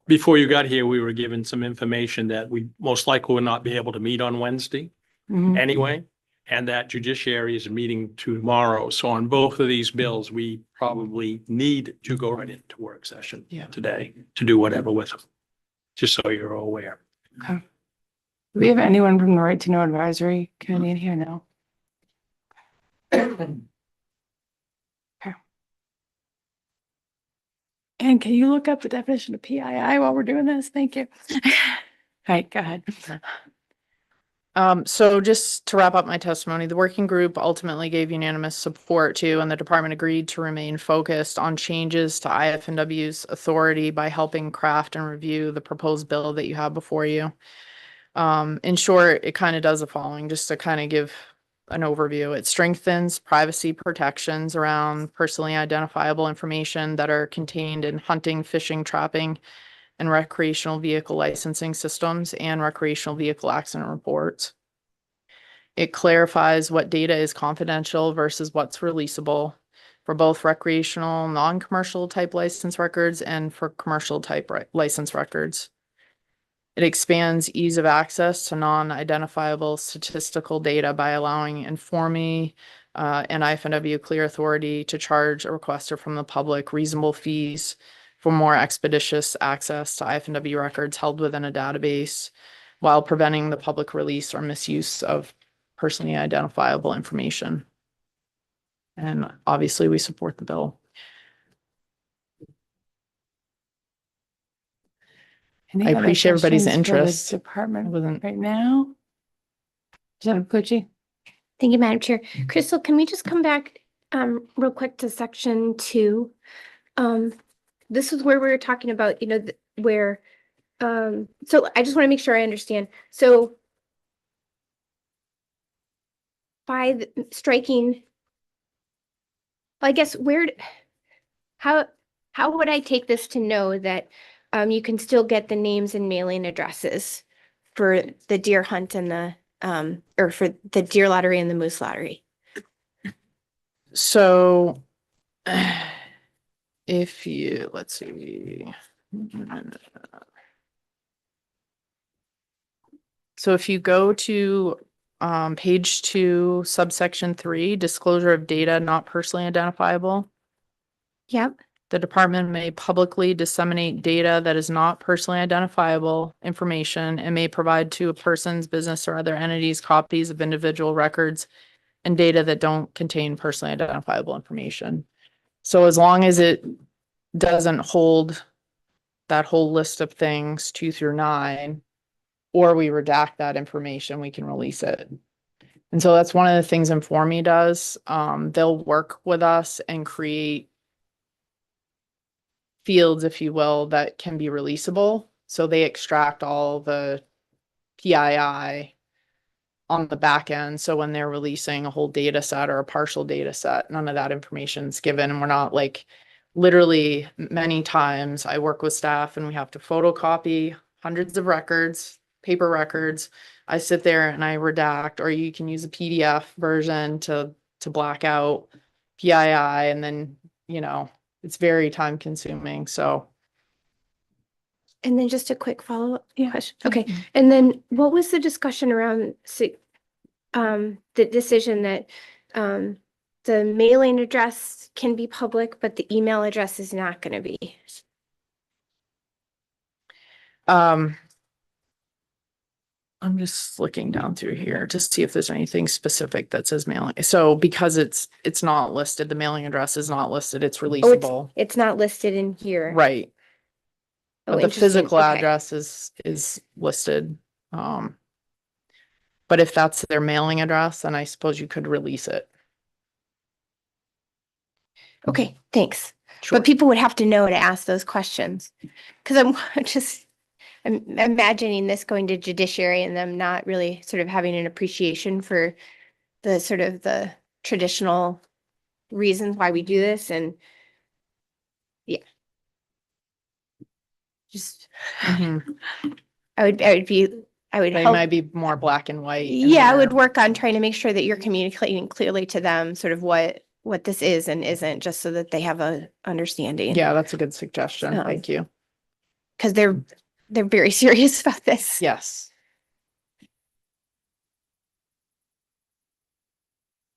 before you got here, we were given some information that we most likely will not be able to meet on Wednesday anyway, and that judiciary is meeting tomorrow. So on both of these bills, we probably need to go right into work session today to do whatever with them, just so you're aware. Okay. Do we have anyone from the Right to Know Advisory Committee in here? No. Okay. And can you look up the definition of PII while we're doing this? Thank you. All right, go ahead. So just to wrap up my testimony, the working group ultimately gave unanimous support to, and the department agreed to remain focused on changes to IFNW's authority by helping craft and review the proposed bill that you have before you. In short, it kind of does the following, just to kind of give an overview. It strengthens privacy protections around personally identifiable information that are contained in hunting, fishing, trapping, and recreational vehicle licensing systems and recreational vehicle accident reports. It clarifies what data is confidential versus what's releasable for both recreational, non-commercial type license records and for commercial type license records. It expands ease of access to non-identifiable statistical data by allowing Informe and IFNW clear authority to charge a requester from the public reasonable fees for more expeditious access to IFNW records held within a database while preventing the public release or misuse of personally identifiable information. And obviously we support the bill. Any I other appreciate everybody's questions for the interest. Department right now? Representative Clucci? Thank you, Madam Chair. Crystal, can we just come back real quick to section 2? This is where we were talking about, where, so I just want to make sure I understand. So by striking, I guess how would I take this to know that you can still get the names and mailing addresses for the deer hunt and the, or for the deer lottery and the moose lottery. So if you, let's see. So if you go to page 2, subsection 3, disclosure of data not personally identifiable. Yep. The department may publicly disseminate data that is not personally identifiable information and may provide to a person's business or other entities copies of individual records and data that don't contain personally identifiable information. So as long as it doesn't hold that whole list of things 2 through 9, or we redact that information, we can release it. And so that's one of the things Informe does. They'll work with us and create fields, if you will, that can be releasable. So they extract all the PII on the back end. So when they're releasing a whole data set or a partial data set, none of that information is given. And we're not like, literally many times I work with staff and we have to photocopy hundreds of records, paper records. I sit there and I redact, or you can use a PDF version to black out PII, and then, it's very time consuming. So And then just a quick follow-up Yeah. question. Okay. And then what was the discussion around the decision that the mailing address can be public, but the email address is not going to be? I'm just looking down through here to see if there's anything specific that says mailing. So because it's not listed, the mailing address is not listed, it's Oh, releasable. it's not listed in here. Right. Oh, But the interesting. physical Okay. address is listed. But if that's their mailing address, then I suppose you could release it. Okay, thanks. Sure. But people would have to know to ask those questions. Because I'm imagining this going to judiciary and them not really sort of having an appreciation for the sort of the traditional reasons why we do this, and yeah. Just, Mhm. I would They help. might be more black and white. in Yeah, I their- would work on trying to make sure that you're communicating clearly to them sort of what this is and isn't, just so that they have a understanding. Yeah, that's a good suggestion. Um, Thank you. Because they're very serious about this. Yes.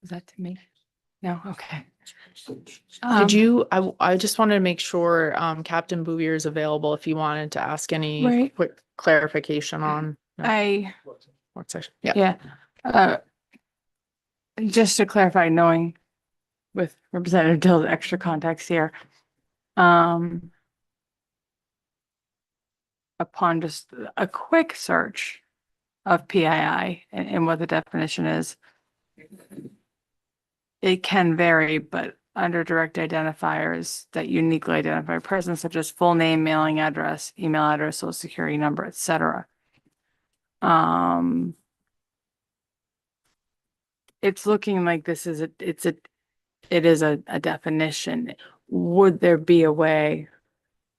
Is that to me? No, okay. Did you, I just wanted to make sure, Captain Bouvier is available if you wanted to ask any Right. quick clarification on. Work session. Yeah. Yeah. Just to clarify, knowing with Representative Dill's extra context here, upon just a quick search of PII and what the definition is, it can vary, but under direct identifiers that uniquely identify a person, such as full name, mailing address, email address, social security number, etc. It's looking like this is it is a definition. Would there be a way?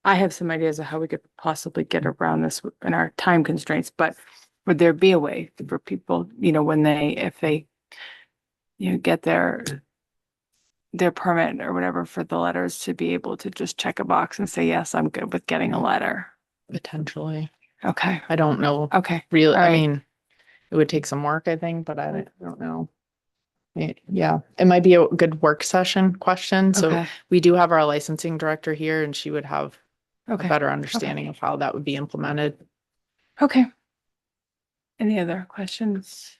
I have some ideas of how we could possibly get around this in our time constraints, but would there be a way for people, when if they, get their permit or whatever for the letters, to be able to just check a box and say, yes, I'm good with getting a letter? Potentially. Okay. I don't know. Okay. Really, All I right. mean, it would take some work, I think, but I don't know. Yeah, it might be a good work session question. So Okay. we do have our licensing director here and she would have a Okay. better understanding of how that would be implemented. Okay. Any other questions?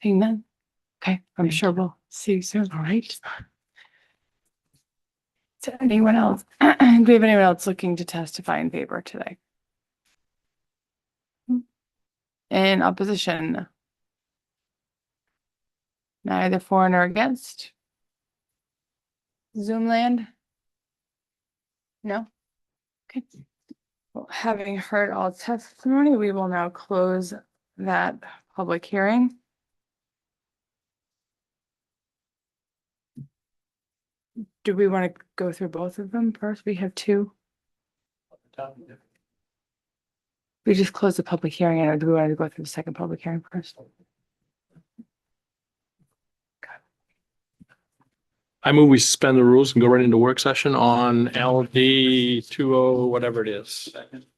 Seeing none? Okay, I'm Thank sure you. we'll see you soon. All right. So anyone else, do we have anyone else looking to testify in favor today? In opposition? Neither for nor against? Zoom land? No? Okay. Well, having heard all testimony, we will now close that public hearing. Do we want to go through both of them first? We have two. We just closed the public hearing, or do we want to go through the second public hearing first? I move we suspend the rules and go right into work session on LD 20, whatever it is,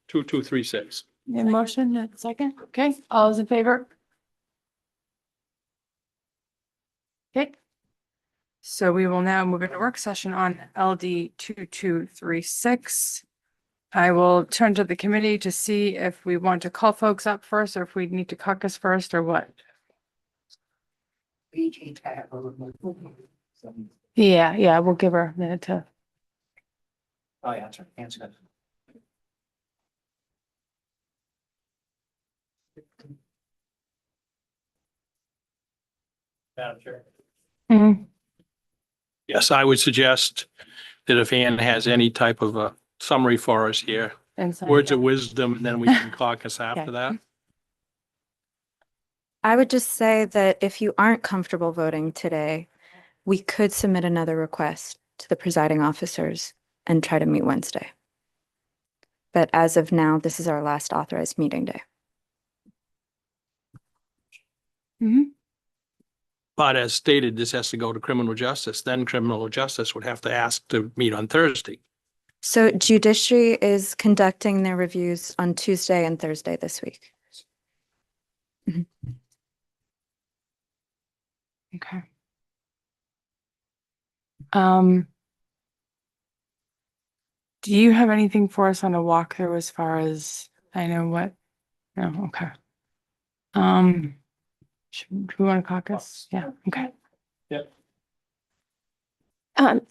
2236. Yeah, motion, second, okay, all those in favor? Okay. So we will now move into work session on LD 2236. I will turn to the committee to see if we want to call folks up first, or if we need to caucus first, or what. Yeah, we'll give her a minute to. Oh, yeah, that's right. Hands good. Mhm. Yes, I would suggest that if Ann has any type of a summary for us here, And so- words of wisdom, and then we can caucus after that. I would just say that if you aren't comfortable voting today, we could submit another request to the presiding officers and try to meet Wednesday. But as of now, this is our last authorized meeting day. Mhm. But as stated, this has to go to criminal justice. Then criminal justice would have to ask to meet on Thursday. So judiciary is conducting their reviews on Tuesday and Thursday this week. Okay. Um. Do you have anything for us on a walkthrough as far as I know what? No, okay. Do we want to caucus? Yeah, okay.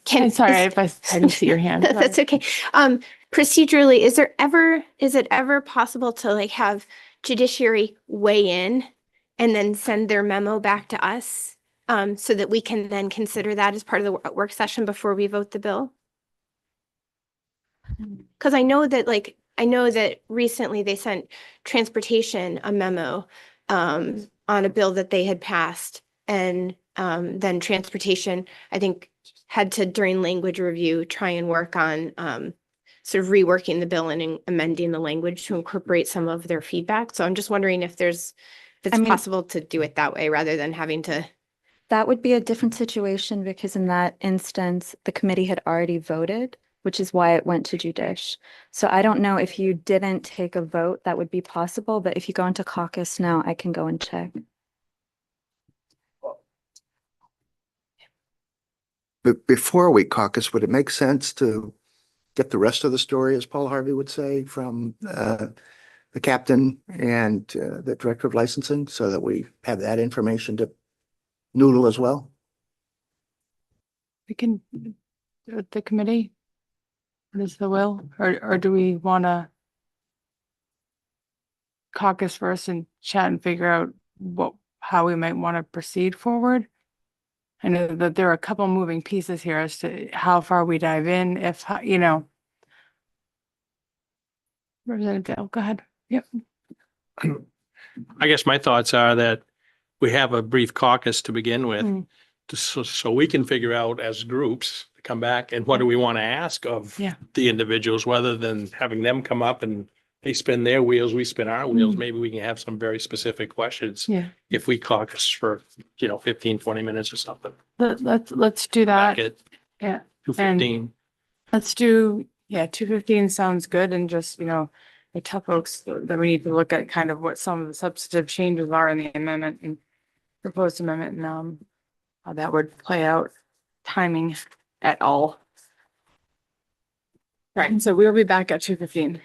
Can, Sorry is- if I didn't see your hand. That's okay. Procedurally, is it ever possible to like have judiciary weigh in and then send their memo back to us? So that we can then consider that as part of the work session before we vote the bill? Because I know that recently they sent transportation a memo on a bill that they had passed. And then transportation, I think, had to, during language review, try and work on sort of reworking the bill and amending the language to incorporate some of their feedback. So I'm just wondering if it's possible to do it that way rather than having to. That would be a different situation because in that instance, the committee had already voted, which is why it went to judish. So I don't know if you didn't take a vote, that would be possible, but if you go into caucus now, I can go and check. But before we caucus, would it make sense to get the rest of the story, as Paul Harvey would say, from the captain and the director of licensing so that we have that information to noodle as well? We can do it the committee. What is the will, or do we want to caucus first and chat and figure out how we might want to proceed forward? I know that there are a couple moving pieces here as to how far we dive in, if, you know. Representative Dale, go ahead. Yep. I guess my thoughts are that we have a brief caucus to begin with, Mm. so we can figure out as groups to come back and what do we want to ask of Yeah. the individuals, rather than having them come up and they spin their wheels, we spin our wheels. Mm. Maybe we can have some very specific questions Yeah, if we caucus for, 15, 20 minutes or something. let's do that. Back at Yeah, 2:15. let's do, 2:15 sounds good, and just, I tell folks that we need to look at kind of what some of the substantive changes are in the amendment and proposed amendment, and how that would play out, timing at all. Right, so we'll be back at 2:15.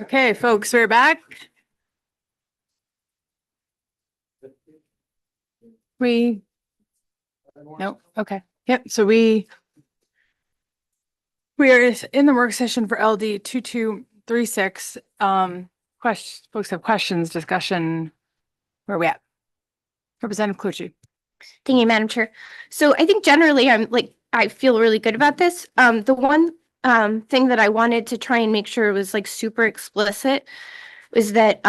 Okay, folks, we're back. Nope, okay. Yep, so we are in the work session for LD 2236. Folks have questions, discussion. Where are we at? Representative Clucci. Thank you, Madam Chair. So I think generally I feel really good about this. The one thing that I wanted to try and make sure was like super explicit was that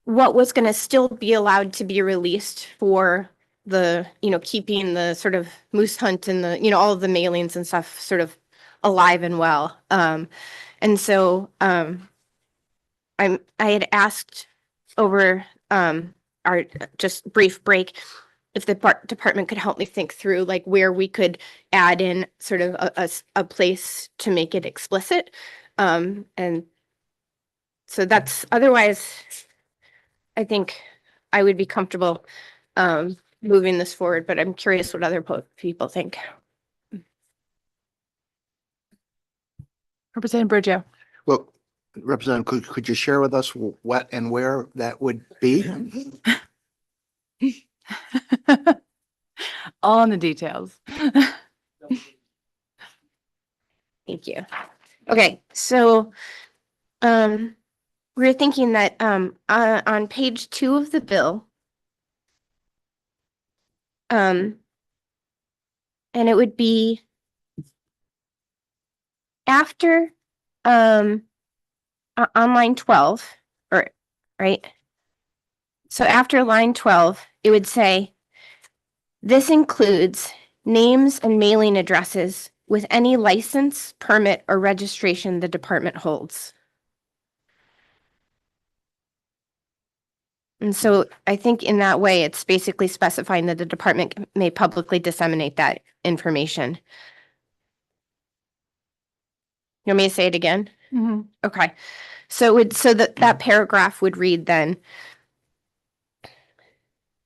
what was going to still be allowed to be released for the, keeping the sort of moose hunt and the, all of the mailings and stuff sort of alive and well. And so I had asked over our just brief break if the department could help me think through like where we could add in sort of a place to make it explicit. And so that's otherwise, I think I would be comfortable moving this forward, but I'm curious what other people think. Representative Bridgeo. Well, Representative, could you share with us what and where that would be? All in the details. Thank you. Okay, so we're thinking that on page 2 of the bill, and it would be after on line 12, or right? So after line 12, it would say, this includes names and mailing addresses with any license, permit, or registration the department holds. And so I think in that way, it's basically specifying that the department may publicly disseminate that information. You want me to say it again? Mhm. Okay. So that paragraph would read then,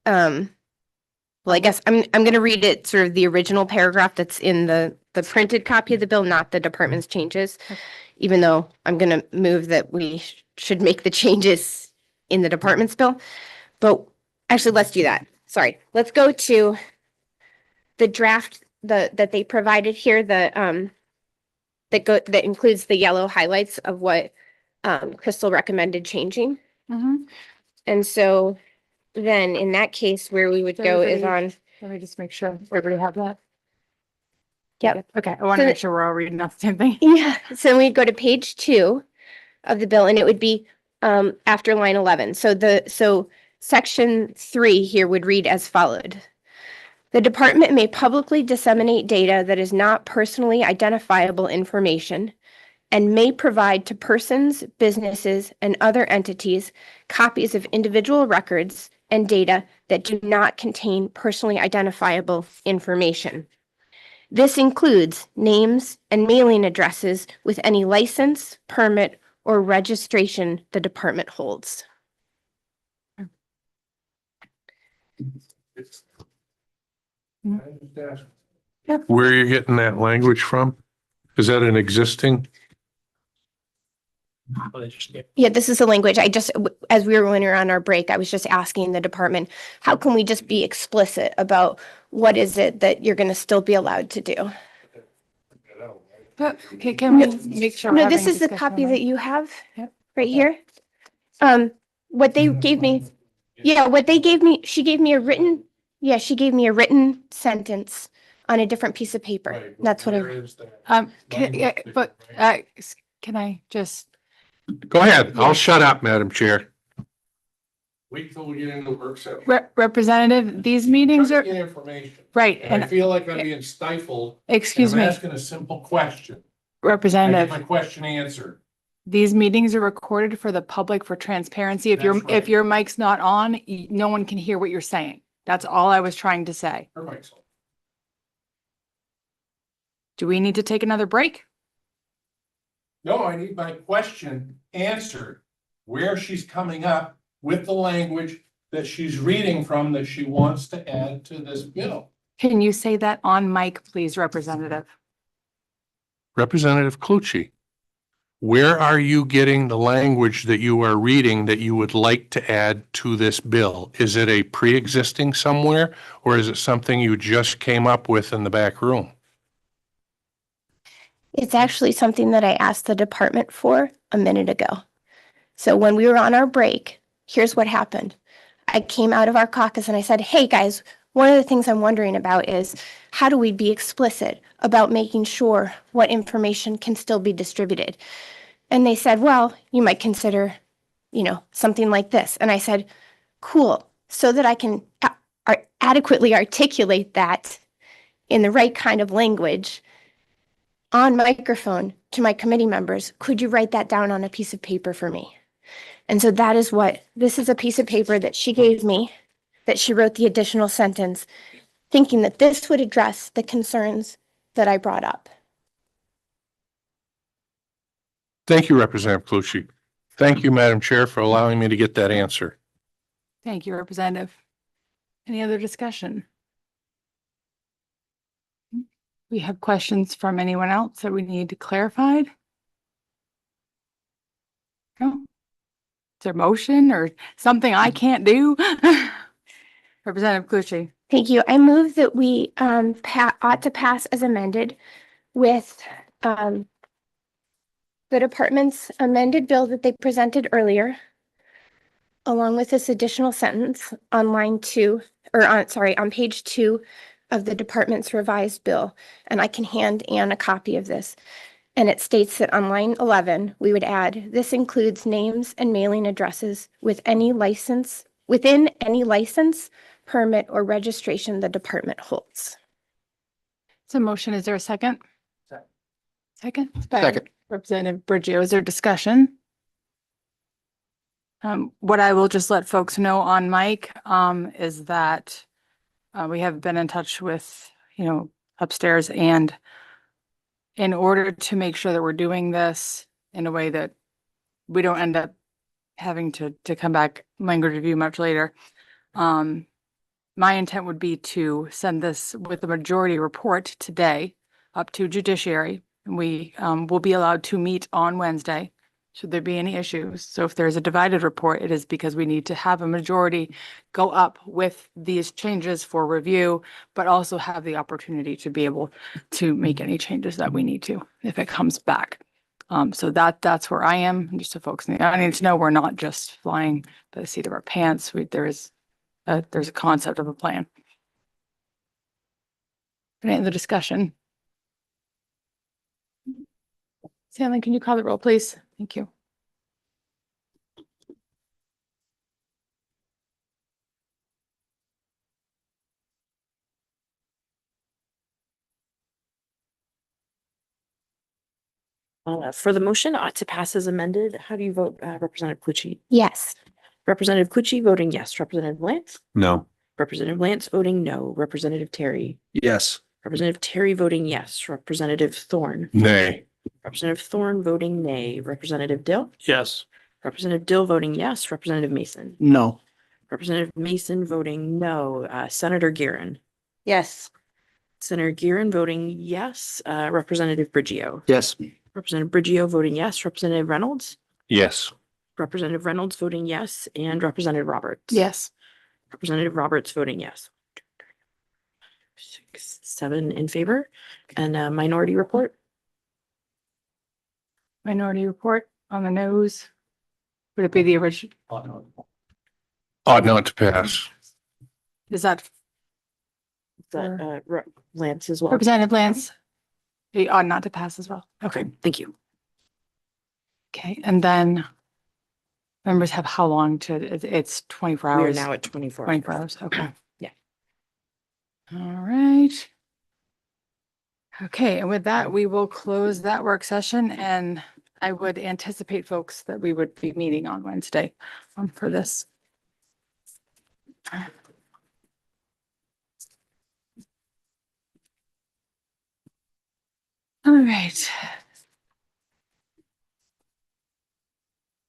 well, I guess I'm going to read it sort of the original paragraph that's in the printed copy of the bill, not the department's changes, even though I'm going to move that we should make the changes in the department's bill. But actually, let's do that. Sorry. Let's go to the draft that they provided here, that includes the yellow highlights of what Crystal recommended changing. Mhm. And so then in that case, where we would go is on. Let me just make sure everybody have that. Yep. Okay, I want to So make sure we're all reading off the same thing. Yeah, so we'd go to page 2 of the bill, and it would be after line 11. So section 3 here would read as followed. The department may publicly disseminate data that is not personally identifiable information and may provide to persons, businesses, and other entities copies of individual records and data that do not contain personally identifiable information. This includes names and mailing addresses with any license, permit, or registration the department holds. Where are you getting that language from? Is that an existing? Yeah, this is the language. As we were when we were on our break, I was just asking the department, how can we just be explicit about what is it that you're going to still be allowed to do? But can we make sure? No, this is the copy that you have right here. What they gave me, she gave me a written sentence on a different piece of paper. That's what Can I just? Go ahead. I'll shut up, Madam Chair. Wait till we get into the work session. Representative, these meetings are, Get information. right, And I feel like I'm being stifled. excuse and I'm me, asking a simple question. I get Representative, my question answered. these meetings are recorded for the public for transparency. If That's right. your mic's not on, no one can hear what you're saying. That's all I was trying to say. Her mic's on. Do we need to take another break? No, I need my question answered. Where she's coming up with the language that she's reading from that she wants to add to this bill. Can you say that on mic, please, Representative? Representative Clucci, where are you getting the language that you are reading that you would like to add to this bill? Is it a pre-existing somewhere, or is it something you just came up with in the back room? It's actually something that I asked the department for a minute ago. So when we were on our break, here's what happened. I came out of our caucus and I said, hey guys, one of the things I'm wondering about is how do we be explicit about making sure what information can still be distributed? And they said, well, you might consider, something like this. And I said, cool, so that I can adequately articulate that in the right kind of language on microphone to my committee members, could you write that down on a piece of paper for me? And so this is a piece of paper that she gave me, that she wrote the additional sentence, thinking that this would address the concerns that I brought up. Thank you, Representative Clucci. Thank you, Madam Chair, for allowing me to get that answer. Thank you, Representative. Any other discussion? We have questions from anyone else that we need clarified? No? Is there a motion or something I can't do? Representative Clucci. Thank you. I move that we ought to pass as amended with the department's amended bill that they presented earlier, along with this additional sentence on line 2, on page 2 of the department's revised bill. And I can hand Ann a copy of this. And it states that on line 11, we would add, this includes names and mailing addresses within any license, permit, or registration the department holds. So motion, is there a second? Second? Second. Representative Bridgio, is there discussion? What I will just let folks know on mic, is that we have been in touch with, upstairs, and in order to make sure that we're doing this in a way that we don't end up having to come back language review much later, my intent would be to send this with a majority report today up to judiciary. We will be allowed to meet on Wednesday, should there be any issues. So if there's a divided report, it is because we need to have a majority go up with these changes for review, but also have the opportunity to be able to make any changes that we need to if it comes back. So that's where I am. Just so folks in the audience know, we're not just flying by the seat of our pants. There's a concept of a plan. Any other discussion? Stanley, can you call the roll, please? Thank you. For the motion ought to pass as amended, how do you vote, Representative Clucci? Yes. Representative Clucci voting yes. Representative Lance? No. Representative Lance voting no. Representative Terry? Yes. Representative Terry voting yes. Representative Thorne? Nay. Representative Thorne voting nay. Representative Dill? Yes. Representative Dill voting yes. Representative Mason? No. Representative Mason voting no. Senator Guerin? Yes. Senator Guerin voting yes. Representative Bridgio? Yes. Representative Bridgio voting yes. Representative Reynolds? Yes. Representative Reynolds voting yes, and Representative Roberts? Yes. Representative Roberts voting yes. 6, 7 in favor, and a minority report? Minority report on the nose. Would it be the original? Ought not to pass. Is that Is that, Lance as well? Representative Lance? It ought not to pass as well. Okay, thank you. Okay, and then members have how long to, it's 24 We are hours? now at 24. 24 hours, okay. Yeah. All right. Okay, and with that, we will close that work session, and I would anticipate, folks, that we would be meeting on Wednesday for this. All right.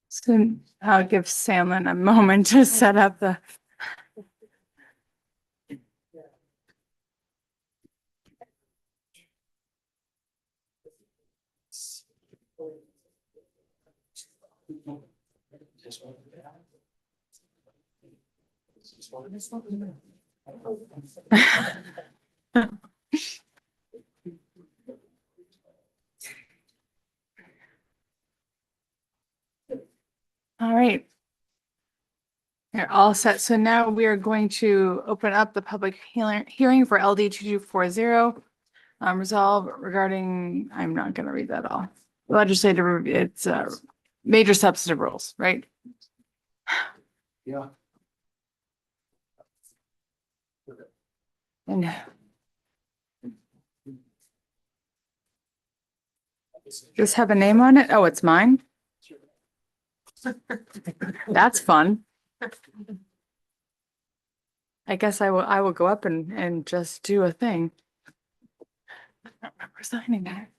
So I'll give Sandlin a moment to set up the. All right. You're all set. So now we are going to open up the public hearing for LD 2240. Resolve regarding, I'm not going to read that all. Legislative, it's major substantive rules, right? Yeah. And does this have a name on it? Oh, it's mine. That's fun. I guess I will go up and just do a thing. I don't remember signing that.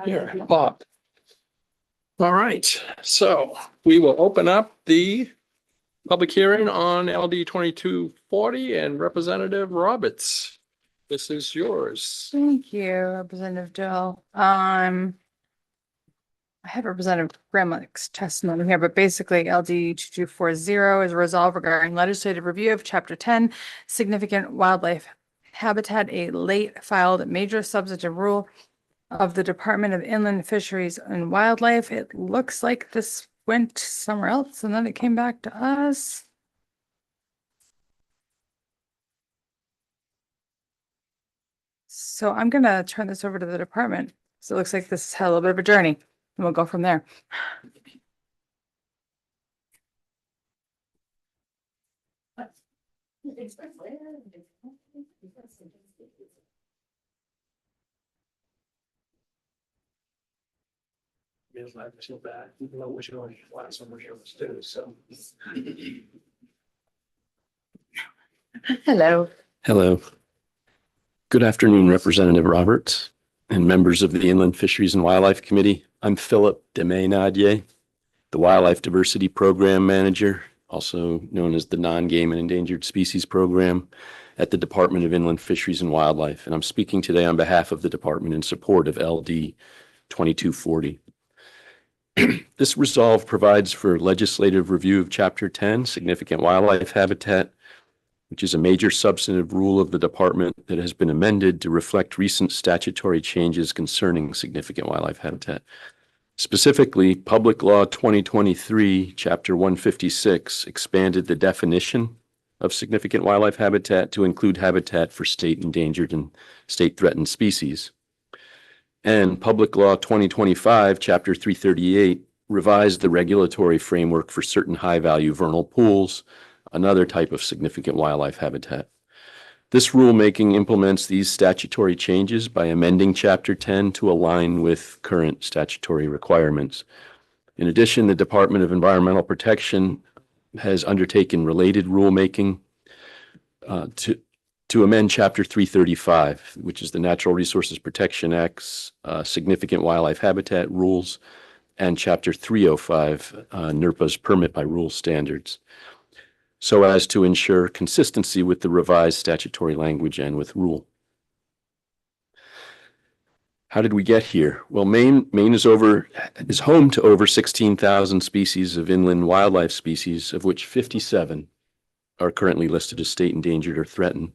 Here, Bob. All right, so we will open up the public hearing on LD 2240 and Representative Roberts. This is yours. Thank you, Representative Dill. I have Representative Gramlich's testimony here, but basically LD 2240 is resolved regarding legislative review of Chapter 10, significant wildlife habitat, a late filed major substantive rule of the Department of Inland Fisheries and Wildlife. It looks like this went somewhere else and then it came back to us. So I'm gonna turn this over to the department. So it looks like this had a little bit of a journey and we'll go from there. I feel bad, even though it was your last one was yours too, so. Hello. Hello. Good afternoon, Representative Roberts and members of the Inland Fisheries and Wildlife Committee. I'm Philip Demenadier, the Wildlife Diversity Program Manager, also known as the Non-Game and Endangered Species Program at the Department of Inland Fisheries and Wildlife. And I'm speaking today on behalf of the department in support of LD 2240. This resolve provides for legislative review of Chapter 10, Significant Wildlife Habitat, which is a major substantive rule of the department that has been amended to reflect recent statutory changes concerning significant wildlife habitat. Specifically, Public Law 2023, Chapter 156, expanded the definition of significant wildlife habitat to include habitat for state endangered and state threatened species. And Public Law 2025, Chapter 338, revised the regulatory framework for certain high-value vernal pools, another type of significant wildlife habitat. This rulemaking implements these statutory changes by amending Chapter 10 to align with current statutory requirements. In addition, the Department of Environmental Protection has undertaken related rulemaking to amend Chapter 335, which is the Natural Resources Protection Act's significant wildlife habitat rules, and Chapter 305, NERPA's permit by rule standards, so as to ensure consistency with the revised statutory language and with rule. How did we get here? Well, Maine is home to over 16,000 species of inland wildlife species, of which 57 are currently listed as state endangered or threatened.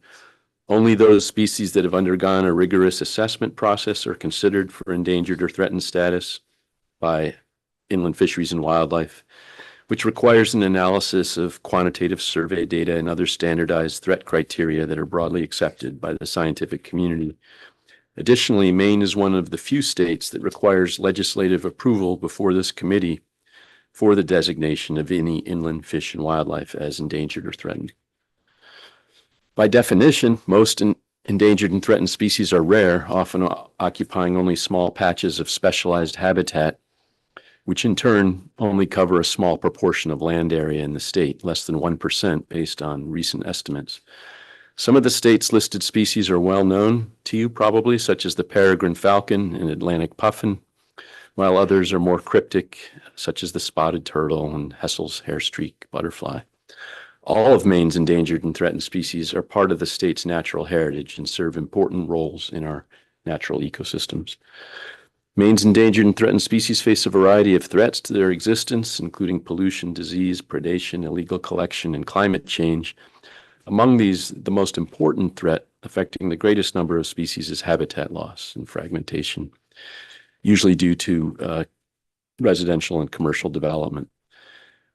Only those species that have undergone a rigorous assessment process are considered for endangered or threatened status by Inland Fisheries and Wildlife, which requires an analysis of quantitative survey data and other standardized threat criteria that are broadly accepted by the scientific community. Additionally, Maine is one of the few states that requires legislative approval before this committee for the designation of any inland fish and wildlife as endangered or threatened. By definition, most endangered and threatened species are rare, often occupying only small patches of specialized habitat which in turn only cover a small proportion of land area in the state, less than 1% based on recent estimates. Some of the state's listed species are well known to you probably, such as the peregrine falcon and Atlantic puffin, while others are more cryptic, such as the spotted turtle and Hessel's hairstreak butterfly. All of Maine's endangered and threatened species are part of the state's natural heritage and serve important roles in our natural ecosystems. Maine's endangered and threatened species face a variety of threats to their existence, including pollution, disease, predation, illegal collection, and climate change. Among these, the most important threat affecting the greatest number of species is habitat loss and fragmentation, usually due to residential and commercial development.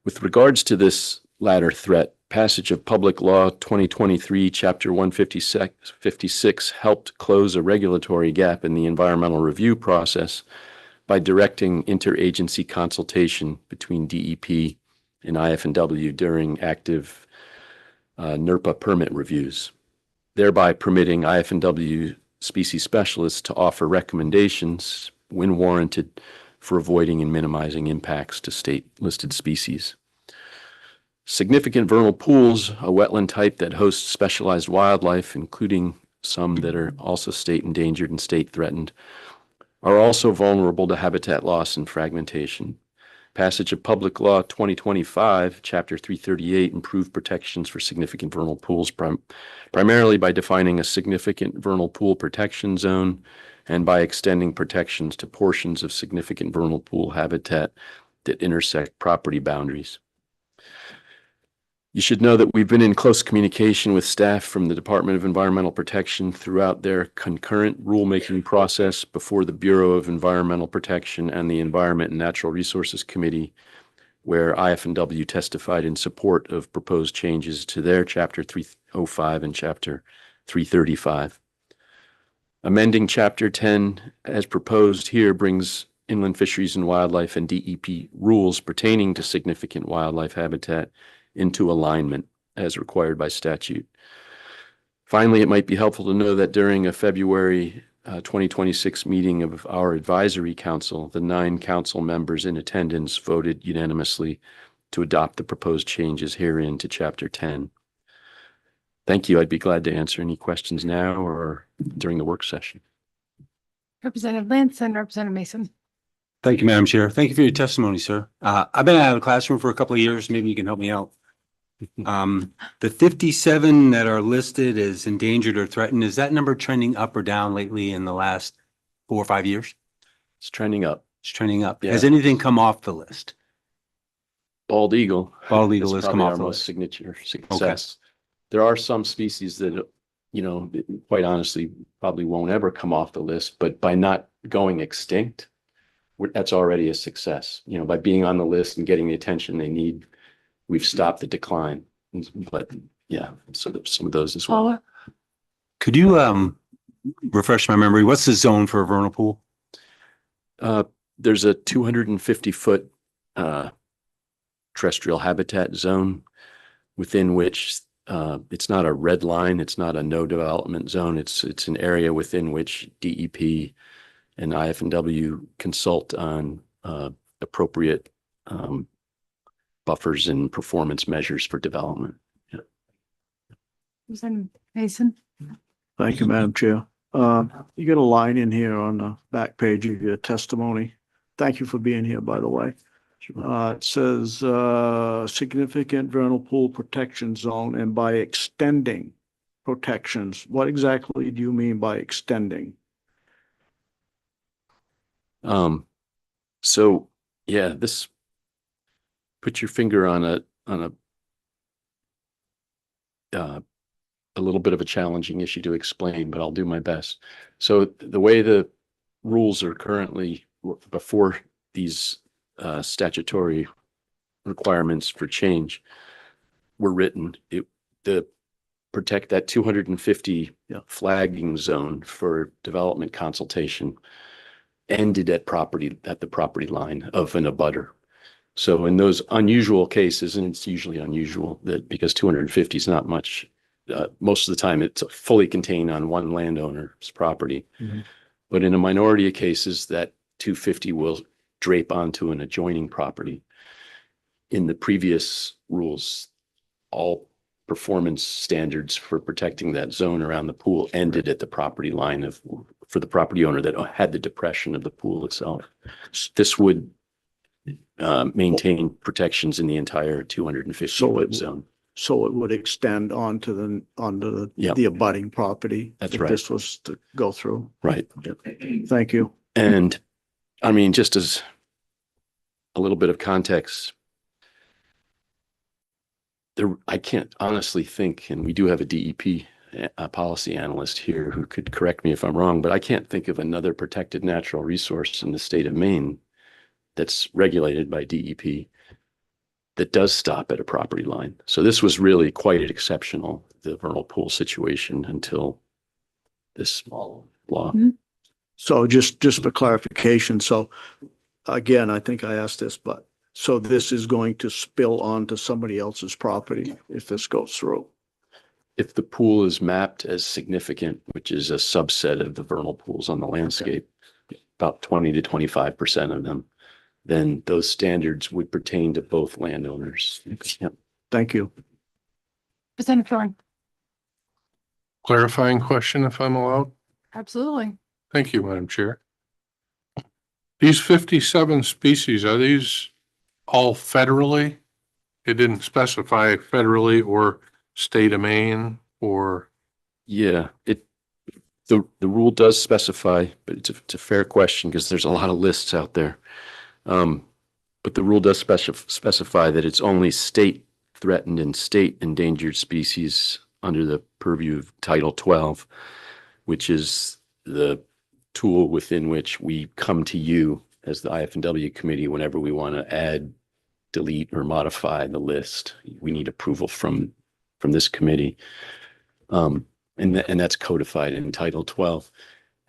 With regards to this latter threat, passage of Public Law 2023, Chapter 156 helped close a regulatory gap in the environmental review process by directing interagency consultation between DEP and IF&W during active NERPA permit reviews, thereby permitting IF&W species specialists to offer recommendations, when warranted, for avoiding and minimizing impacts to state-listed species. Significant vernal pools, a wetland type that hosts specialized wildlife, including some that are also state endangered and state threatened, are also vulnerable to habitat loss and fragmentation. Passage of Public Law 2025, Chapter 338, improved protections for significant vernal pools, primarily by defining a significant vernal pool protection zone and by extending protections to portions of significant vernal pool habitat that intersect property boundaries. You should know that we've been in close communication with staff from the Department of Environmental Protection throughout their concurrent rulemaking process before the Bureau of Environmental Protection and the Environment and Natural Resources Committee, where IF&W testified in support of proposed changes to their Chapter 305 and Chapter 335. Amending Chapter 10 as proposed here brings inland fisheries and wildlife and DEP rules pertaining to significant wildlife habitat into alignment as required by statute. Finally, it might be helpful to know that during a February 2026 meeting of our advisory council, the 9 council members in attendance voted unanimously to adopt the proposed changes herein to Chapter 10. Thank you. I'd be glad to answer any questions now or during the work session. Representative Lance and Representative Mason. Thank you, Madam Chair. Thank you for your testimony, sir. I've been out of the classroom for a couple of years. Maybe you can help me out. The 57 that are listed as endangered or threatened, is that number trending up or down lately in the last 4 or 5 years? It's trending up. It's trending up. Yeah. Has anything come off the list? Bald eagle. Bald eagle is has come probably off our the most list. signature success. There are some species that, quite honestly, probably won't ever come off the list, but by not going extinct, that's already a success. By being on the list and getting the attention they need, we've stopped the decline. But yeah, so some of those as well. Paula? Could you refresh my memory? What's the zone for a vernal pool? There's a 250-foot terrestrial habitat zone within which it's not a red line, it's not a no development zone. It's an area within which DEP and IF&W consult on appropriate buffers and performance measures for development. Yeah. Representative Mason. Thank you, Madam Chair. You got a line in here on the back page of your testimony. Thank you for being here, by the way. It says significant vernal pool protection zone, and by extending protections, what exactly do you mean by extending? So yeah, this put your finger on a little bit of a challenging issue to explain, but I'll do my best. So the way the rules are currently, before these statutory requirements for change were written, the protect that 250 flagging zone for development consultation ended at the property line of an abutter. So in those unusual cases, and it's usually unusual that because 250 is not much, most of the time it's fully contained on one landowner's property. Mm-hmm. But in a minority of cases, that 250 will drape onto an adjoining property. In the previous rules, all performance standards for protecting that zone around the pool ended at the property line for the property owner that had the depression of the pool itself. This would maintain protections in the entire 250 foot zone. So it would extend onto Yep. the abutting property. That's if right. This was to go through. Right. Thank you. And I mean, just as a little bit of context, I can't honestly think, and we do have a DEP policy analyst here who could correct me if I'm wrong, but I can't think of another protected natural resource in the state of Maine that's regulated by DEP that does stop at a property line. So this was really quite exceptional, the vernal pool situation, until this small law. So just for clarification, so again, I think I asked this, but so this is going to spill onto somebody else's property if this goes through? If the pool is mapped as significant, which is a subset of the vernal pools on the landscape, about 20 to 25% of them, then those standards would pertain to both landowners. Yep. Thank you. Representative Thorne. Clarifying question, if I'm allowed? Absolutely. Thank you, Madam Chair. These 57 species, are these all federally? It didn't specify federally or state of Maine or, Yeah, the rule does specify, but it's a fair question because there's a lot of lists out there. But the rule does specify that it's only state threatened and state endangered species under the purview of Title 12, which is the tool within which we come to you as the IF&W committee whenever we want to add, delete, or modify the list. We need approval from this committee. And that's codified in Title 12.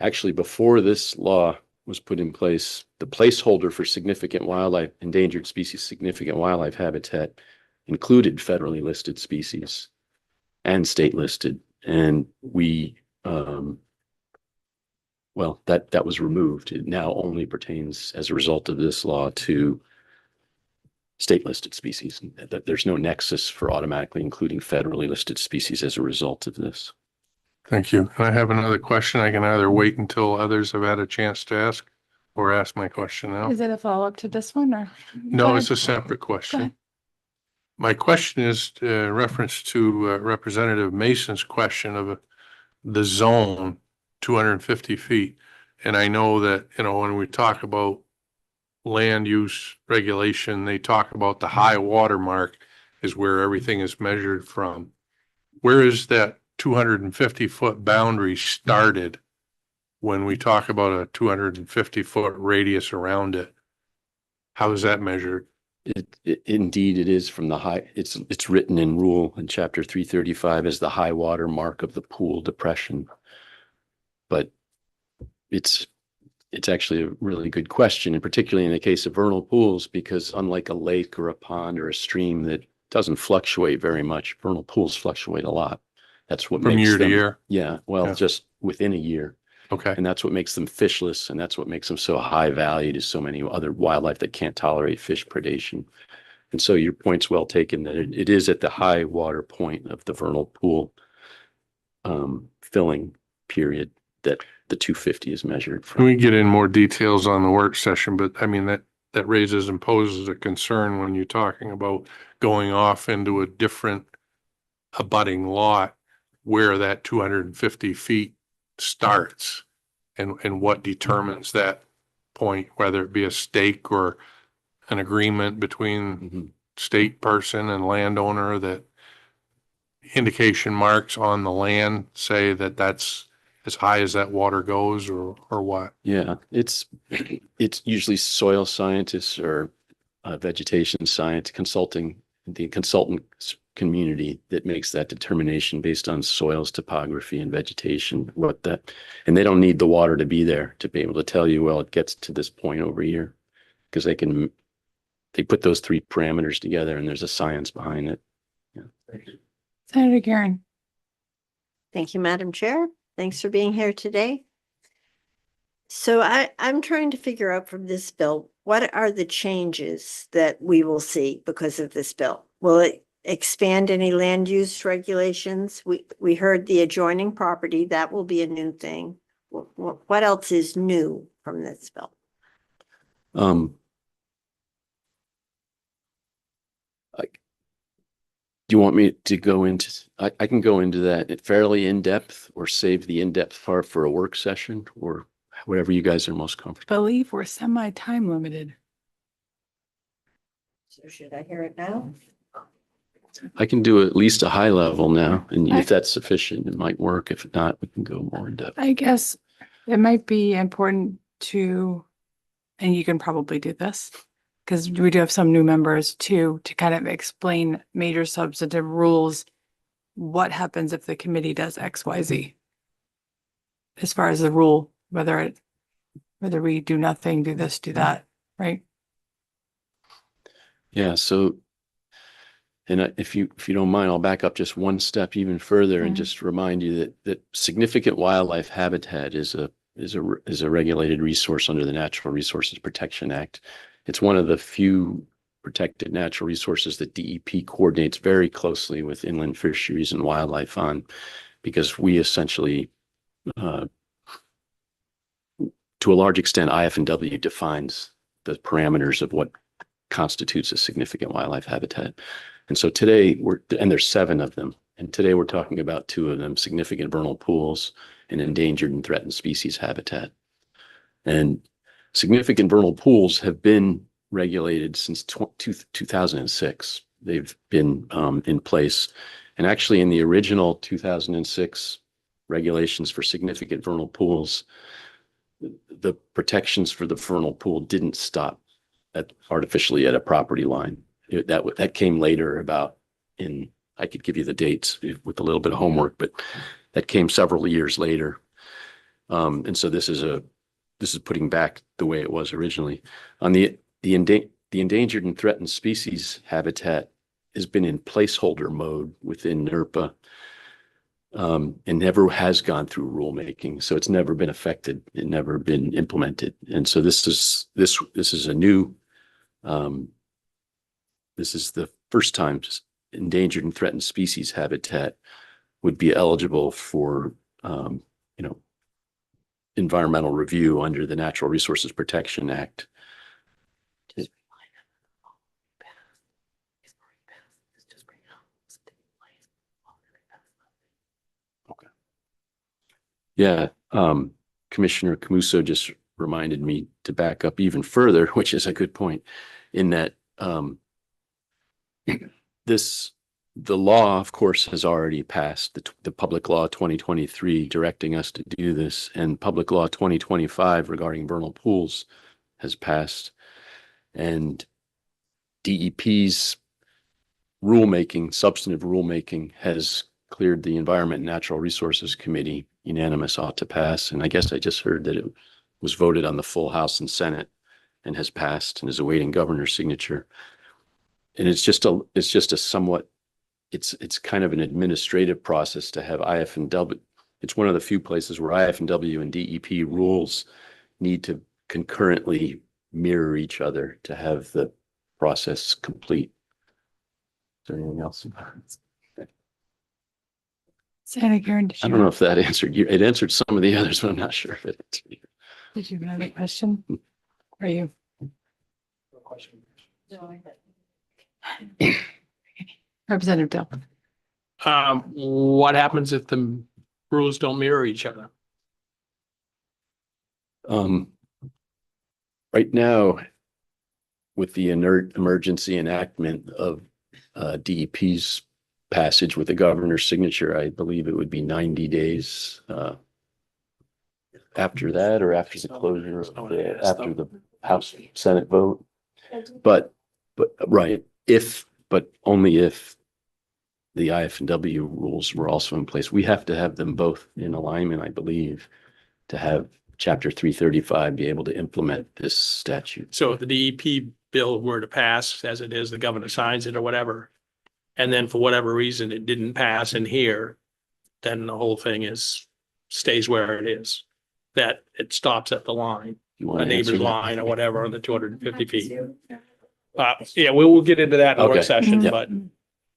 Actually, before this law was put in place, the placeholder for significant wildlife, endangered species, significant wildlife habitat included federally listed species and state listed. And we, well, that was removed. It now only pertains as a result of this law to state listed species. There's no nexus for automatically including federally listed species as a result of this. thank you. And I have another question. I can either wait until others have had a chance to ask or ask my question now. Is it a follow-up to this one or? No, Go it's a ahead. separate Go question. ahead. My question is reference to Representative Mason's question of the zone, 250 feet. And I know that, when we talk about land use regulation, they talk about the high water mark is where everything is measured from. Where is that 250 foot boundary started when we talk about a 250 foot radius around it? How is that measured? Indeed, it is from the high, it's written in rule in chapter 335 as the high water mark of the pool depression. But it's actually a really good question, and particularly in the case of vernal pools, because unlike a lake or a pond or a stream that doesn't fluctuate very much, vernal pools fluctuate a lot. That's what From makes year to them, year? yeah, well, Yeah. just within a year. Okay. And that's what makes them fishless, and that's what makes them so high value to so many other wildlife that can't tolerate fish predation. And so your point's well taken that it is at the high water point of the vernal pool filling period that the 250 is measured Can from. we get in more details on the work session? But I mean, that raises and poses a concern when you're talking about going off into a different abutting lot where that 250 feet starts and what determines that point, whether it be a stake or an agreement between Mhm. state person and landowner that indication marks on the land say that that's as high as that water goes or what? Yeah, it's usually soil scientists or vegetation science the consultant community that makes that determination based on soils, topography, and vegetation. And they don't need the water to be there to be able to tell you, well, it gets to this point over here, because they put those three parameters together and there's a science behind it. Yeah. Senator Karen. Thank you, Madam Chair. Thanks for being here today. So I'm trying to figure out from this bill, what are the changes that we will see because of this bill? Will it expand any land use regulations? We heard the adjoining property, that will be a new thing. What else is new from this bill? Um, do you want me to go into, I can go into that fairly in depth or save the in-depth part for a work session or whatever you guys are most comfortable. Believe we're semi-time limited. So should I hear it now? I can do at least a high level now, and if that's sufficient, it might work. If not, we can go more in depth. I guess it might be important to, and you can probably do this, because we do have some new members too, to kind of explain major substantive rules. What happens if the committee does X, Y, Z? As far as the rule, whether we do nothing, do this, do that, right? Yeah, so, and if you don't mind, I'll back up just one step even further and just remind you that significant wildlife habitat is a regulated resource under the Natural Resources Protection Act. It's one of the few protected natural resources that DEP coordinates very closely with inland fisheries and wildlife on, because we essentially, to a large extent, IF&W defines the parameters of what constitutes a significant wildlife habitat. And so today and there's 7 of them. And today we're talking about 2 of them, significant vernal pools and endangered and threatened species habitat. And significant vernal pools have been regulated since 2006. They've been in place. And actually in the original 2006 regulations for significant vernal pools, the protections for the vernal pool didn't stop artificially at a property line. That came later I could give you the dates with a little bit of homework, but that came several years later. And so this is putting back the way it was originally. On the endangered and threatened species habitat has been in placeholder mode within NERPA, and never has gone through rulemaking. So it's never been affected and never been implemented. And so this is a new, this is the first time endangered and threatened species habitat would be eligible for, environmental review under the Natural Resources Protection Act. Okay. Yeah, Commissioner Camuso just reminded me to back up even further, which is a good point, in that the law, of course, has already passed, the Public Law 2023 directing us to do this, and Public Law 2025 regarding vernal pools has passed. And DEP's substantive rulemaking has cleared the Environment and Natural Resources Committee, unanimous ought to pass. And I guess I just heard that it was voted on the full House and Senate and has passed and is awaiting governor's signature. And it's just a somewhat, it's kind of an administrative process to have IF&W. It's one of the few places where IF&W and DEP rules need to concurrently mirror each other to have the process complete. Is there anything else? Senator Karen, did I you don't know if that answered you. It answered some of the others, but I'm not sure if it answered you. Did you have another question? Are you? Representative Dill. What happens if the rules don't mirror each other? Right now, with the emergency enactment of DEP's passage with the governor's signature, I believe it would be 90 days after that, or after the closure of after the House Senate vote. But right, but only if the IF&W rules were also in place. We have to have them both in alignment, I believe, to have Chapter 335 be able to implement this statute. So if the DEP bill were to pass as it is, the governor signs it or whatever, and then for whatever reason it didn't pass in here, then the whole thing stays where it is, that it stops at the line. You a want to answer neighbor's that? line or whatever on the 250 feet. Yeah, we'll get into that in the work Okay. session, Yeah. but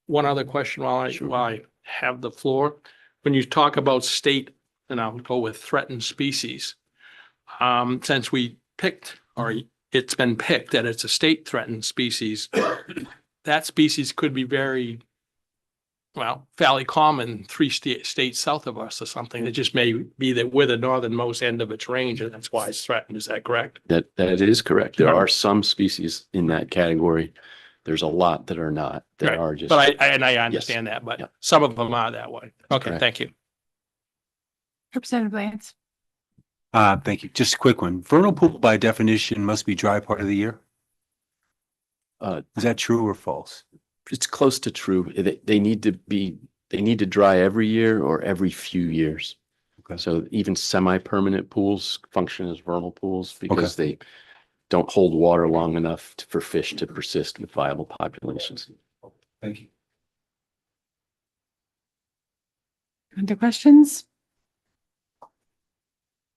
one other question Sure. while I have the floor. When you talk about state, and I'll go with threatened species. Since we picked, or it's been picked that it's a state threatened species, that species could be very, well, fairly common 3 states south of us or something. It just may be that we're the northernmost end of its range, and that's why it's threatened. Is that correct? That is correct. There Yeah. are some species in that category. There's a lot that are not, that Right. are just. But I understand that, but Yeah. some of them are that way. Okay, correct. thank you. Representative Lance. Thank you. Just a quick one. Vernal pool by definition must be dry part of the year. Is that true or false? It's close to true. They need to dry every year or every few years. Okay. So even semi-permanent pools function as vernal pools because they don't hold water long enough for fish to persist with viable populations. Thank you. Other questions?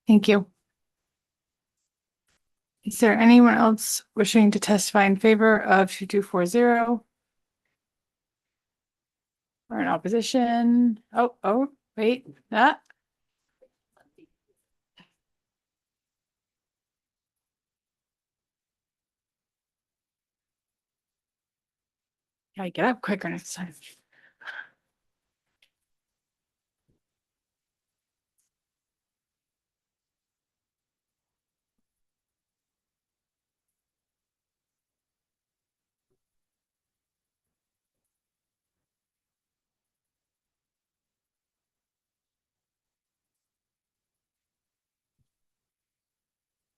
Thank you. Is there anyone else wishing to testify in favor of 2240? Or in opposition? Oh, wait, that. Gotta get up quicker next time.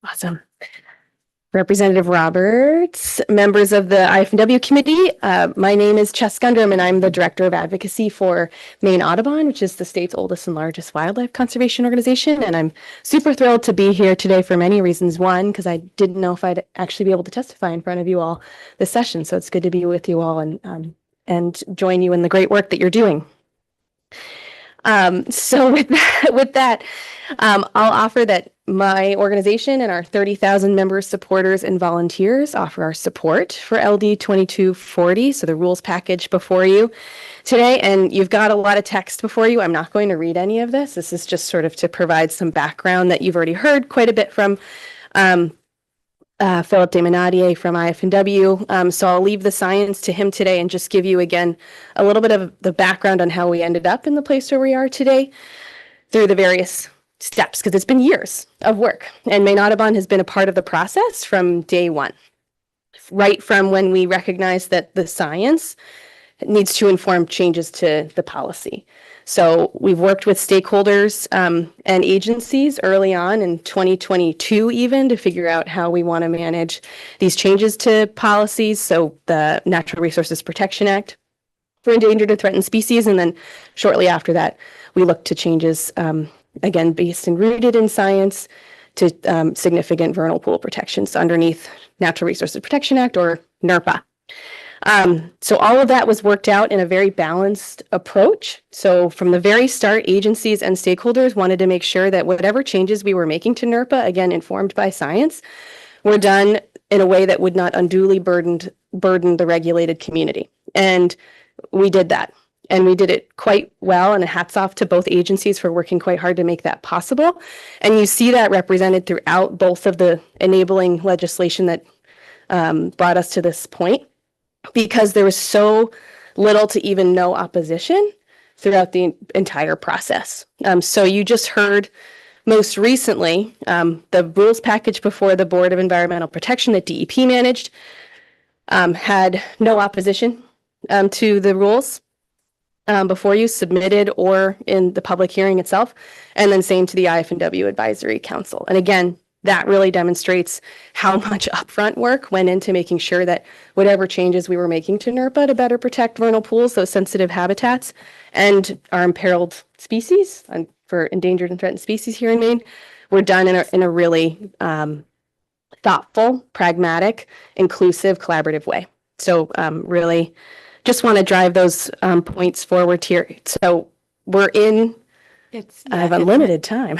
Awesome. Representative Roberts, members of the IFW committee, my name is Chess Gundrum and I'm the Director of Advocacy for Maine Audubon, which is the state's oldest and largest wildlife conservation organization. And I'm super thrilled to be here today for many reasons. One, because I didn't know if I'd actually be able to testify in front of you all this session. So it's good to be with you all and join you in the great work that you're doing. So with that, I'll offer that my organization and our 30,000 members, supporters, and volunteers offer our support for LD 2240, so the rules package before you today. And you've got a lot of text before you. I'm not going to read any of this. This is just sort of to provide some background that you've already heard quite a bit from Philip Demonadier from IFW. So I'll leave the science to him today and just give you again a little bit of the background on how we ended up in the place where we are today through the various steps, because it's been years of work. And Maine Audubon has been a part of the process from day one, right from when we recognized that the science needs to inform changes to the policy. So we've worked with stakeholders and agencies early on in 2022 even to figure out how we want to manage these changes to policies. So the Natural Resources Protection Act for endangered or threatened species. And then shortly after that, we looked to changes, again, based and rooted in science to significant vernal pool protections underneath Natural Resources Protection Act or NERPA. So all of that was worked out in a very balanced approach. So from the very start, agencies and stakeholders wanted to make sure that whatever changes we were making to NERPA, again, informed by science, were done in a way that would not unduly burden the regulated community. And we did that. And we did it quite well, and hats off to both agencies for working quite hard to make that possible. And you see that represented throughout both of the enabling legislation that brought us to this point, because there was so little to even no opposition throughout the entire process. So you just heard most recently the rules package before the Board of Environmental Protection that DEP managed had no opposition to the rules before you submitted or in the public hearing itself, and then same to the IFW Advisory Council. And again, that really demonstrates how much upfront work went into making sure that whatever changes we were making to NERPA to better protect vernal pools, those sensitive habitats, and our imperiled species, and for endangered and threatened species here in Maine, were done in a really thoughtful, pragmatic, inclusive, collaborative way. So really just want to drive those points forward here. So we're in It's. I yeah, have it's- unlimited time.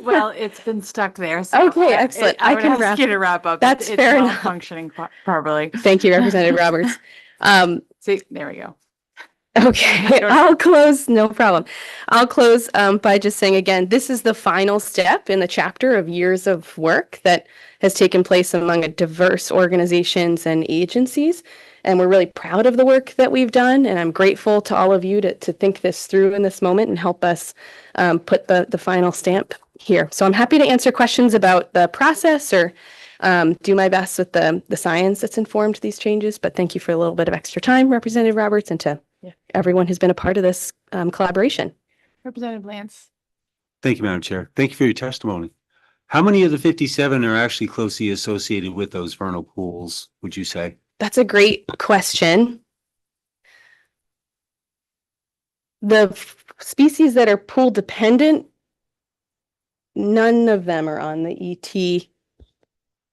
Well, it's been stuck there. So Okay, excellent. I I would can ask wrap- you to wrap up. That's It's fair not enough. functioning properly. Thank you, Representative Roberts. See, there we go. Okay, I'll close, no problem. I'll close by just saying again, this is the final step in the chapter of years of work that has taken place among a diverse organizations and agencies. And we're really proud of the work that we've done. And I'm grateful to all of you to think this through in this moment and help us put the final stamp here. So I'm happy to answer questions about the process or do my best with the science that's informed these changes. But thank you for a little bit of extra time, Representative Roberts, and to everyone who's been a part of this collaboration. Representative Lance. Thank you, Madam Chair. Thank you for your testimony. How many of the 57 are actually closely associated with those vernal pools, would you say? That's a great question. The species that are pool dependent, none of them are on the ET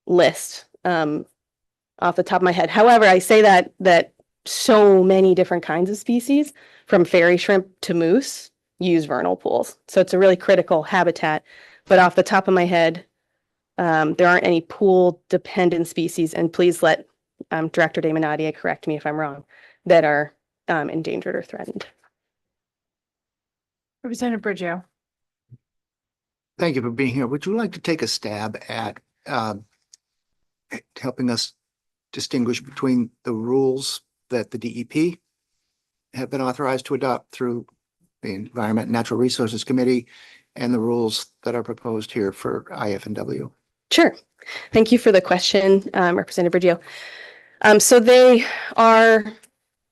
list off the top of my head. However, I say that so many different kinds of species, from fairy shrimp to moose, use vernal pools. So it's a really critical habitat. But off the top of my head, there aren't any pool dependent species. And please let Director Demonadier correct me if I'm wrong, that are endangered or threatened. Representative Bridgeo. Thank you for being here. Would you like to take a stab at helping us distinguish between the rules that the DEP have been authorized to adopt through the Environment and Natural Resources Committee and the rules that are proposed here for IF&W? Sure. Thank you for the question, Representative Bridgeo. So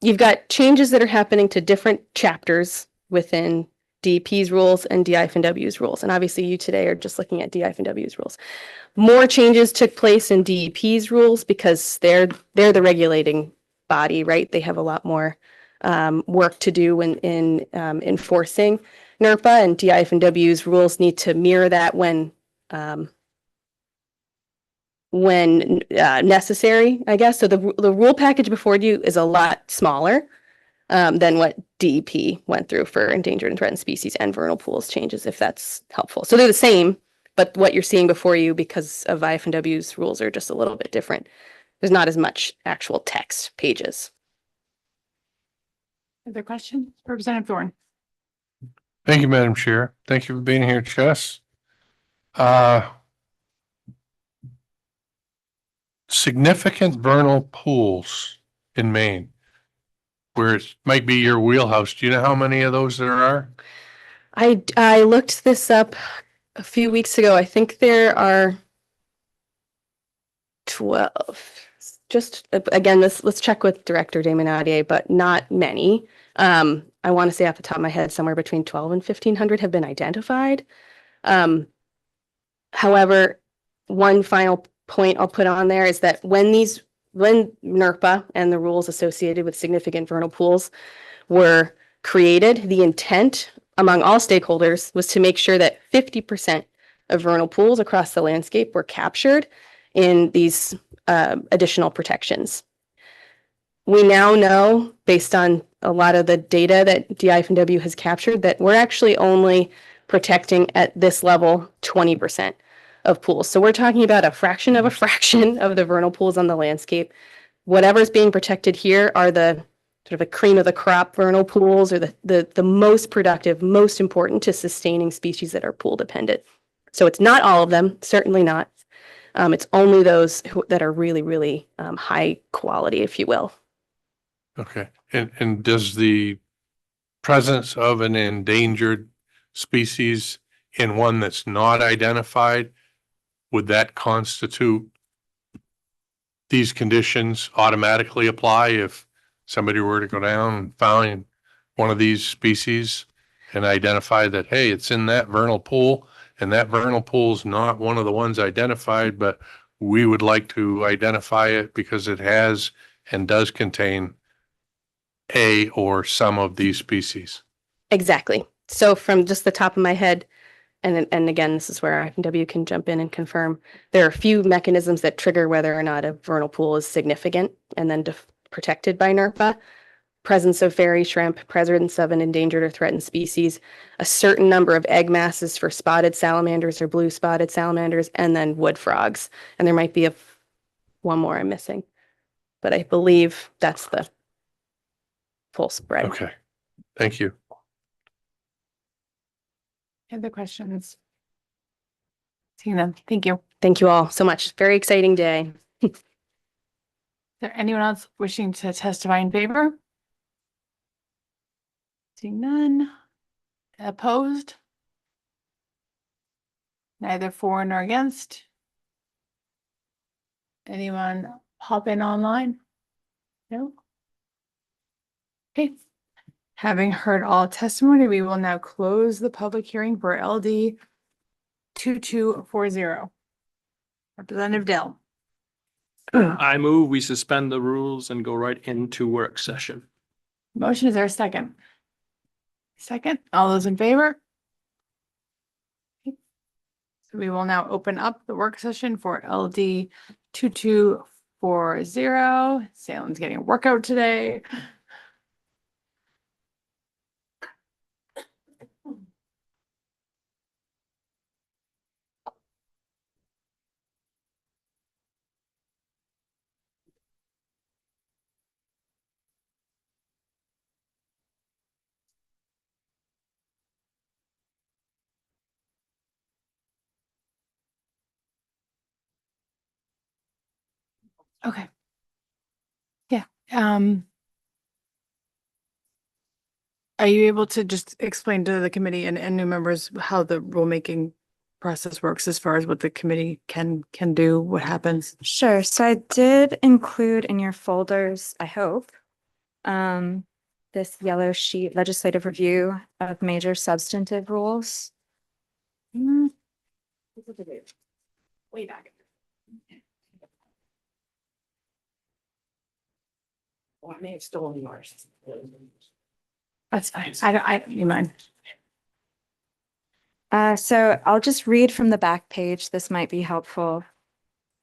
you've got changes that are happening to different chapters within DEP's rules and DIF&W's rules. And obviously you today are just looking at DIF&W's rules. More changes took place in DEP's rules because they're the regulating body, right? They have a lot more work to do in enforcing NERPA, and DIF&W's rules need to mirror that when necessary, I guess. So the rule package before you is a lot smaller than what DEP went through for endangered and threatened species and vernal pools changes, if that's helpful. So they're the same, but what you're seeing before you because of IF&W's rules are just a little bit different. There's not as much actual text pages. Other questions? Representative Thorne. Thank you, Madam Chair. Thank you for being here, Chess. Significant vernal pools in Maine, where it might be your wheelhouse. Do you know how many of those there are? I looked this up a few weeks ago. I think there are 12. Just again, let's check with Director Demonadier, but not many. I want to say off the top of my head, somewhere between 12 and 1,500 have been identified. However, one final point I'll put on there is that when NERPA and the rules associated with significant vernal pools were created, the intent among all stakeholders was to make sure that 50% of vernal pools across the landscape were captured in these additional protections. We now know, based on a lot of the data that DIF&W has captured, that we're actually only protecting at this level 20% of pools. So we're talking about a fraction of the vernal pools on the landscape. Whatever's being protected here are the sort of a cream of the crop vernal pools, or the most productive, most important to sustaining species that are pool dependent. So it's not all of them, certainly not. It's only those that are really, really high quality, if you will. Okay. And does the presence of an endangered species in one that's not identified, would that constitute these conditions automatically apply if somebody were to go down and find one of these species and identify that, hey, it's in that vernal pool, and that vernal pool is not one of the ones identified, but we would like to identify it because it has and does contain a or some of these species? Exactly. So from just the top of my head, and again, this is where IF&W can jump in and confirm, there are a few mechanisms that trigger whether or not a vernal pool is significant and then protected by NERPA. presence of fairy shrimp, presence of an endangered or threatened species, a certain number of egg masses for spotted salamanders or blue spotted salamanders, and then wood frogs. And there might be one more I'm missing, but I believe that's the full spread. Okay, thank you. Other questions? Seeing them. Thank you. Thank you all so much. Very exciting day. Is there anyone else wishing to testify in favor? Seeing none. Opposed? Neither for nor against. Anyone hop in online? No? Okay. Having heard all testimony, we will now close the public hearing for LD 2240. Representative Dell. I move we suspend the rules and go right into work session. Motion, is there a second? Second, all those in favor? Okay. So we will now open up the work session for LD 2240. Salem's getting a workout today. Okay. Yeah, are you able to just explain to the committee and new members how the rulemaking process works as far as what the committee can do, what happens? Sure. So I did include in your folders, I hope, this yellow sheet, legislative review of major substantive rules. Way back. Oh, I may have stolen yours. That's fine. I don't, you mind? So I'll just read from the back page. This might be helpful.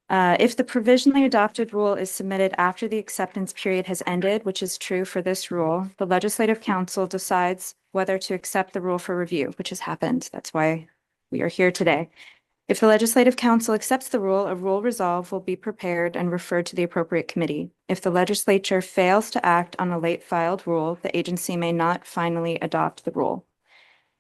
If the provisionally adopted rule is submitted after the acceptance period has ended, which is true for this rule, the Legislative Council decides whether to accept the rule for review, which has happened. That's why we are here today. If the Legislative Council accepts the rule, a rule resolve will be prepared and referred to the appropriate committee. If the legislature fails to act on a late filed rule, the agency may not finally adopt the rule.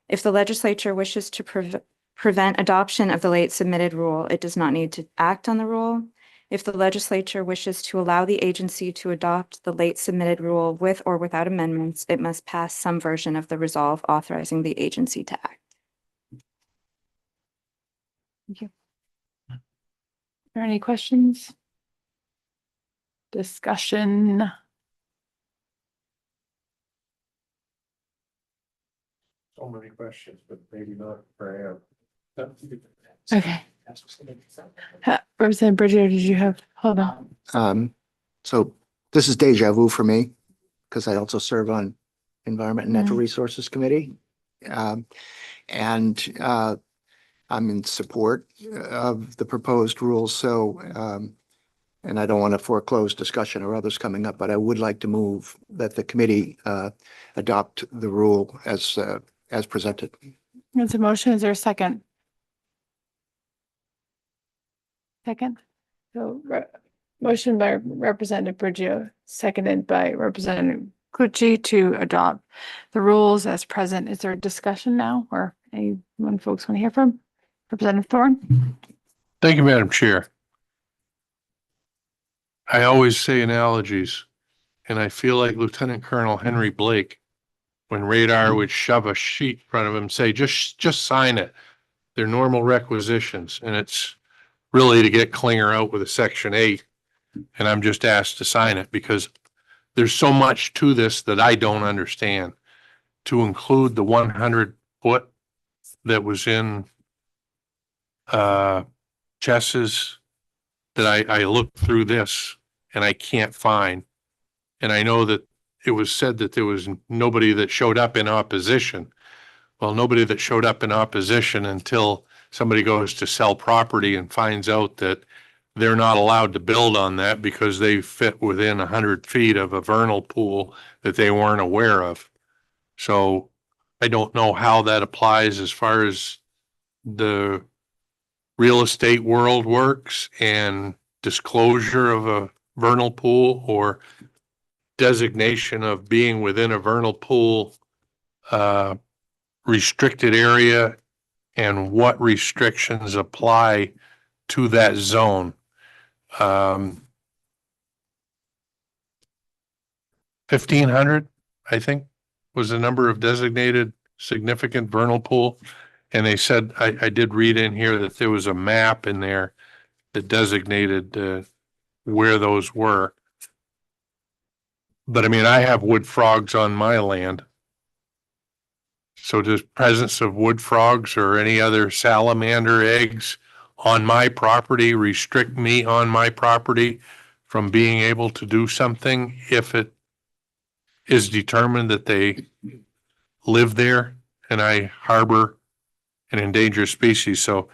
If the legislature wishes to prevent adoption of the late submitted rule, it does not need to act on the rule. If the legislature wishes to allow the agency to adopt the late submitted rule with or without amendments, it must pass some version of the resolve authorizing the agency to act. Thank you. Are there any questions? Discussion? So many questions, but maybe not for Okay. Representative Bridger, did you have, hold on. So this is deja vu for me because I also serve on Environment and Natural Resources Committee. And I'm in support of the proposed rules. So, and I don't want to foreclose discussion or others coming up, but I would like to move that the committee adopt the rule as presented. There's a motion. Is there a second? Second. So motion by Representative Bridger, seconded by Representative Clucci to adopt the rules as present. Is there a discussion now or anyone folks want to hear from? Representative Thorne? Thank you, Madam Chair. I always say analogies, and I feel like Lieutenant Colonel Henry Blake, when radar would shove a sheet in front of him, say, just sign it. They're normal requisitions, and it's really to get Klinger out with a Section 8. And I'm just asked to sign it because there's so much to this that I don't understand. To include the 100-foot that was in Chess's, that I looked through this and I can't find. And I know that it was said that there was nobody that showed up in opposition. Well, nobody that showed up in opposition until somebody goes to sell property and finds out that they're not allowed to build on that because they fit within 100 feet of a vernal pool that they weren't aware of. So I don't know how that applies as far as the real estate world works and disclosure of a vernal pool or designation of being within a vernal pool restricted area and what restrictions apply to that zone. 1,500, I think, was the number of designated significant vernal pool. And they said, I did read in here that there was a map in there that designated where those were. But I mean, I have wood frogs on my land. So does presence of wood frogs or any other salamander eggs on my property restrict me on my property from being able to do something if it is determined that they live there and I harbor an endangered species? So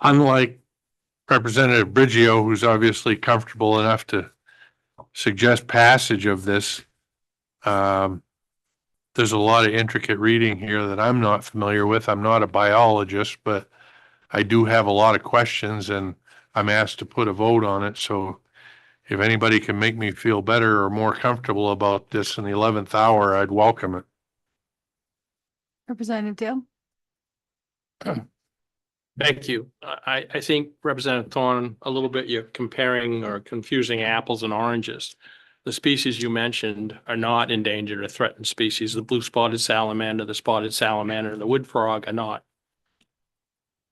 unlike Representative Briggio, who's obviously comfortable enough to suggest passage of this, there's a lot of intricate reading here that I'm not familiar with. I'm not a biologist, but I do have a lot of questions and I'm asked to put a vote on it. So if anybody can make me feel better or more comfortable about this in the 11th hour, I'd welcome it. Representative Dale? Thank you. I think Representative Thorne, a little bit, you're comparing or confusing apples and oranges. The species you mentioned are not endangered or threatened species. The blue spotted salamander, the spotted salamander, and the wood frog are not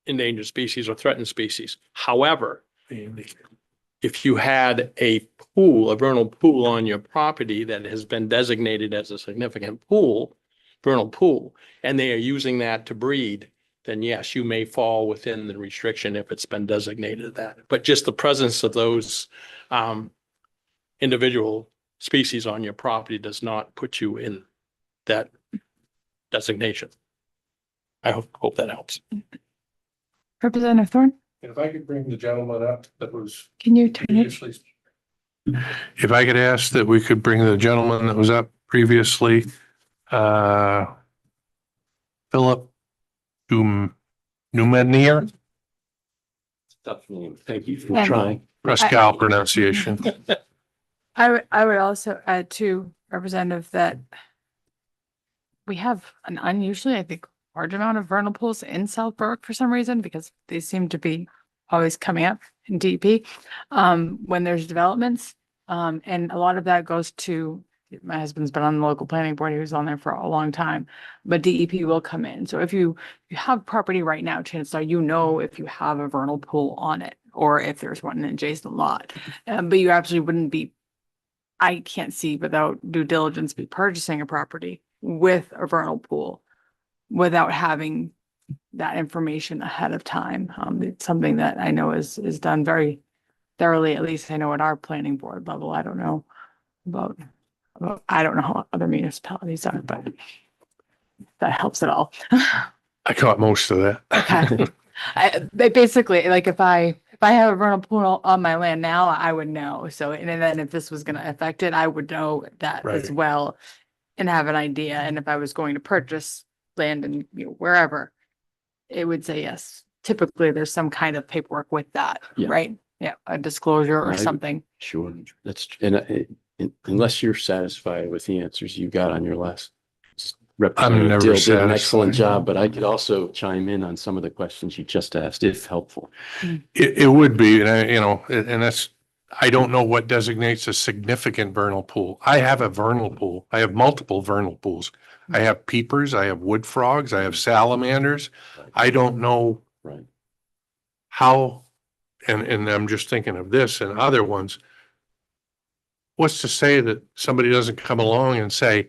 endangered species or threatened species. However, if you had a pool, a vernal pool on your property that has been designated as a significant pool, vernal pool, and they are using that to breed, then yes, you may fall within the restriction if it's been designated that. But just the presence of those individual species on your property does not put you in that designation. I hope that helps. Representative Thorne, If I could bring the gentleman up that was can you turn it? previously. If I could ask that we could bring the gentleman that was up previously, Philip Numenier, Tough name. Thank you for And- trying. Pascal pronunciation. I would also add to Representative that we have an unusually, I think, large amount of vernal pools in South Berwick for some reason, because they seem to be always coming up in DEP when there's developments. And a lot of that goes to, my husband's been on the local planning board. He was on there for a long time, but DEP will come in. So if you have property right now, chances are, you know, if you have a vernal pool on it, or if there's one in an adjacent lot, but you absolutely wouldn't be, I can't see without due diligence, be purchasing a property with a vernal pool without having that information ahead of time. It's something that I know is done very thoroughly, at least I know at our planning board level. I don't know about I don't know how other municipalities are, but that helps at all. I caught most of that. Okay. Basically, like if I have a vernal pool on my land now, I would know. So, and then if this was going to affect it, I would know that as Right. well and have an idea. And if I was going to purchase land and wherever, it would say yes. Typically, there's some kind of paperwork with that, Yeah. right? Yeah, a disclosure or Right. something. Sure. Unless you're satisfied with the answers you got on your last. Representative never Dill did an excellent satisfied. job, but I could also chime in on some of the questions you just asked, if helpful. It would be, and and that's, I don't know what designates a significant vernal pool. I have a vernal pool. I have multiple vernal pools. I have peepers, I have wood frogs, I have salamanders. I don't know Right. how, and I'm just thinking of this and other ones. What's to say that somebody doesn't come along and say,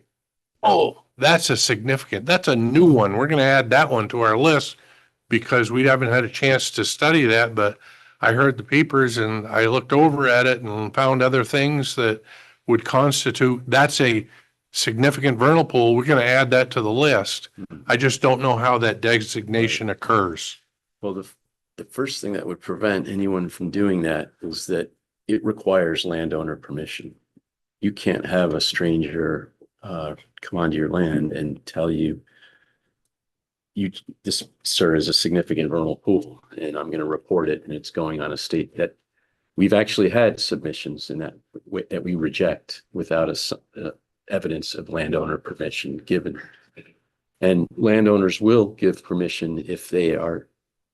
oh, that's a new one. We're going to add that one to our list because we haven't had a chance to study that, but I heard the papers and I looked over at it and found other things that would constitute, that's a significant vernal pool. We're going to add that to the list. I just don't know how that designation occurs. Well, the first thing that would prevent anyone from doing that is that it requires landowner permission. You can't have a stranger come onto your land and tell you, this, sir, is a significant vernal pool, and I'm going to report it, and it's going on a state that we've actually had submissions in that we reject without evidence of landowner permission given. And landowners will give permission if they are,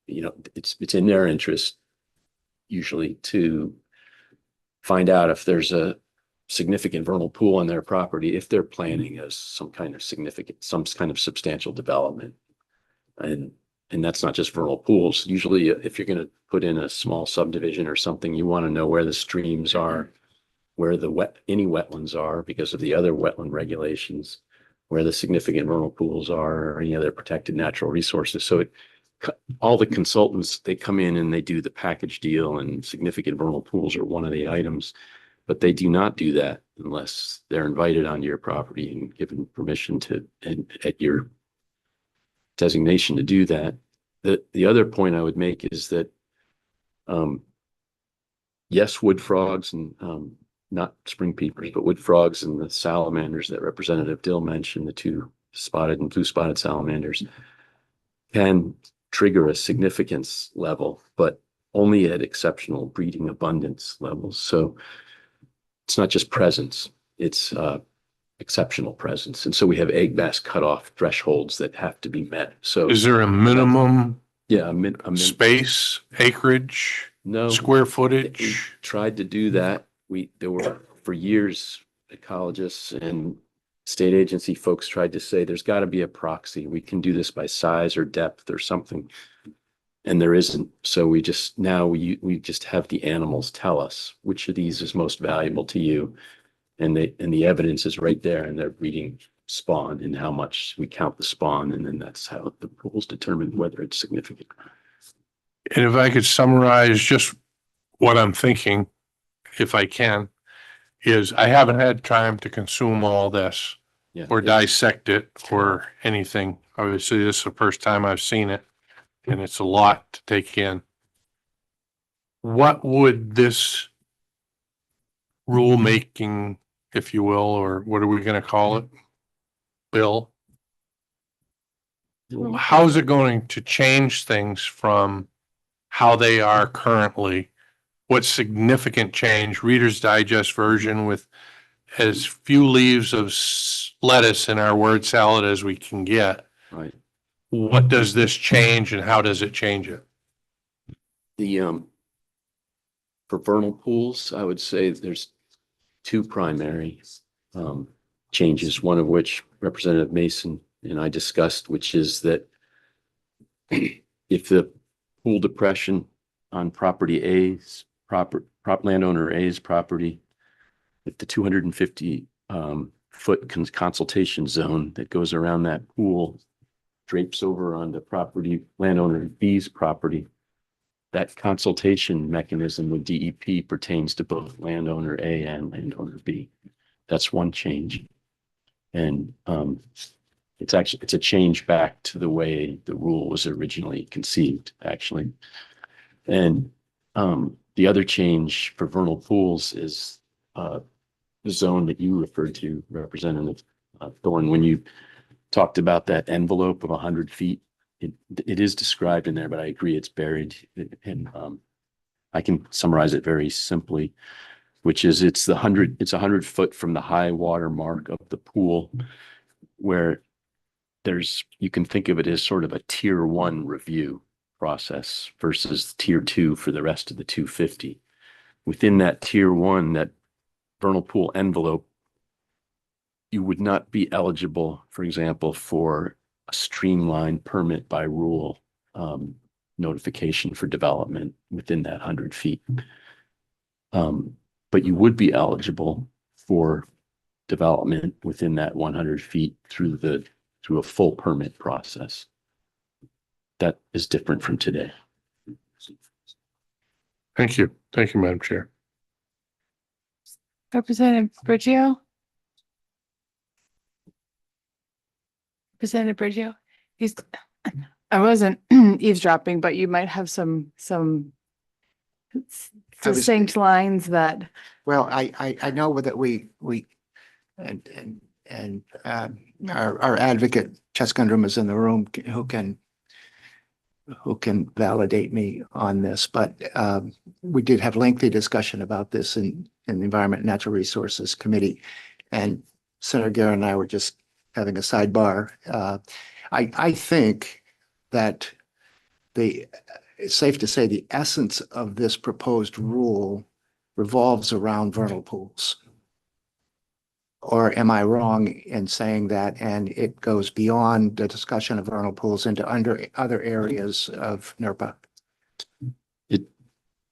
it's in their interest usually to find out if there's a significant vernal pool on their property, if they're planning some kind of substantial development. And that's not just vernal pools. Usually if you're going to put in a small subdivision or something, you want to know where the streams are, where any wetlands are because of the other wetland regulations, where the significant vernal pools are, or any other protected natural resources. So all the consultants, they come in and they do the package deal, and significant vernal pools are one of the items, but they do not do that unless they're invited onto your property and given permission at your designation to do that. The other point I would make is that, yes, wood frogs and not spring peepers, but wood frogs and the salamanders that Representative Dill mentioned, the two spotted and blue spotted salamanders, can trigger a significance level, but only at exceptional breeding abundance levels. So it's not just presence, it's exceptional presence. And so we have egg mass cutoff thresholds that have to be met. So Is there a minimum yeah, space, acreage, no square we footage? tried to do that. There were for years ecologists and state agency folks tried to say there's got to be a proxy. We can do this by size or depth or something. And there isn't. So we just have the animals tell us which of these is most valuable to you. And the evidence is right there, and they're breeding spawn and how much we count the spawn. And then that's how the pools determine whether it's significant. And if I could summarize just what I'm thinking, if I can, is I haven't had time to consume all this or dissect it or anything. Obviously, this is the first time I've seen it, and it's a lot to take in. What would this rulemaking, if you will, or what are we going to call it, bill? How's it going to change things from how they are currently? What significant change? Reader's Digest version with as few leaves of lettuce in our word salad as we can get. Right. What does this change, and how does it change it? For vernal pools, I would say there's two primary changes, one of which Representative Mason and I discussed, which is that if the pool depression on property A's landowner A's property, if the 250 foot consultation zone that goes around that pool drapes over onto landowner B's property, that consultation mechanism with DEP pertains to both landowner A and landowner B. That's one change. And it's a change back to the way the rule was originally conceived, actually. And the other change for vernal pools is the zone that you referred to, Representative Thorne, when you talked about that envelope of 100 feet. It is described in there, but I agree it's buried. And I can summarize it very simply, which is it's 100 foot from the high water mark of the pool, where you can think of it as sort of a tier 1 review process versus tier 2 for the rest of the 250. Within that tier 1, that vernal pool envelope, you would not be eligible, for example, for a streamlined permit by rule notification for development within that 100 feet. But you would be eligible for development within that 100 feet through a full permit process. That is different from today. Thank you. Thank you, Madam Chair. Representative Brigio? Representative Brigio? I wasn't eavesdropping, but you might have some I was- succinct lines that, Well, I know that and our advocate, Ches Gundrum, is in the room who can validate me on this, but we did have lengthy discussion about this in the Environment and Natural Resources Committee. And Senator Guerra and I were just having a sidebar. I think that it's safe to say the essence of this proposed rule revolves around vernal pools. Or am I wrong in saying that? And it goes beyond the discussion of vernal pools into other areas of NERPA.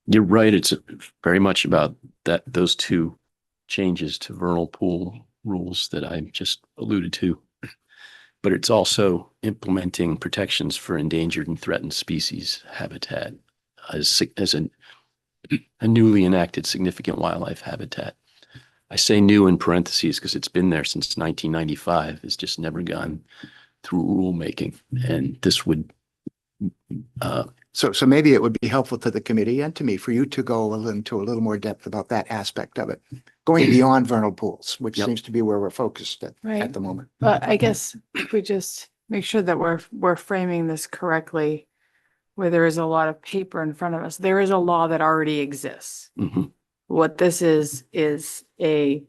You're right. It's very much about those two changes to vernal pool rules that I just alluded to. But it's also implementing protections for endangered and threatened species habitat as a newly enacted significant wildlife habitat. I say new in parentheses because it's been there since 1995. It's just never gone through rulemaking. And this would So maybe it would be helpful to the committee and to me for you to go into a little more depth about that aspect of it, going beyond vernal pools, which Yep. seems to be where we're focused at right? the moment. But I guess if we just make sure that we're framing this correctly, where there is a lot of paper in front of us, there is a law that already exists. mhm. What this is a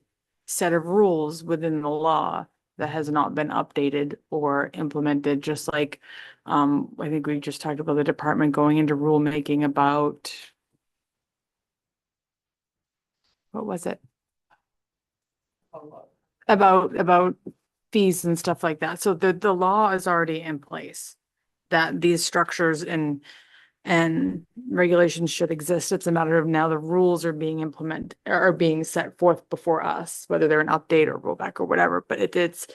set of rules within the law that has not been updated or implemented, just like I think we just talked about the department going into rulemaking about what was it? About fees and stuff like that. So the law is already in place that these structures and regulations should exist. It's a matter of now the rules are being implemented, are being set forth before us, whether they're an update or rollback or whatever, but it's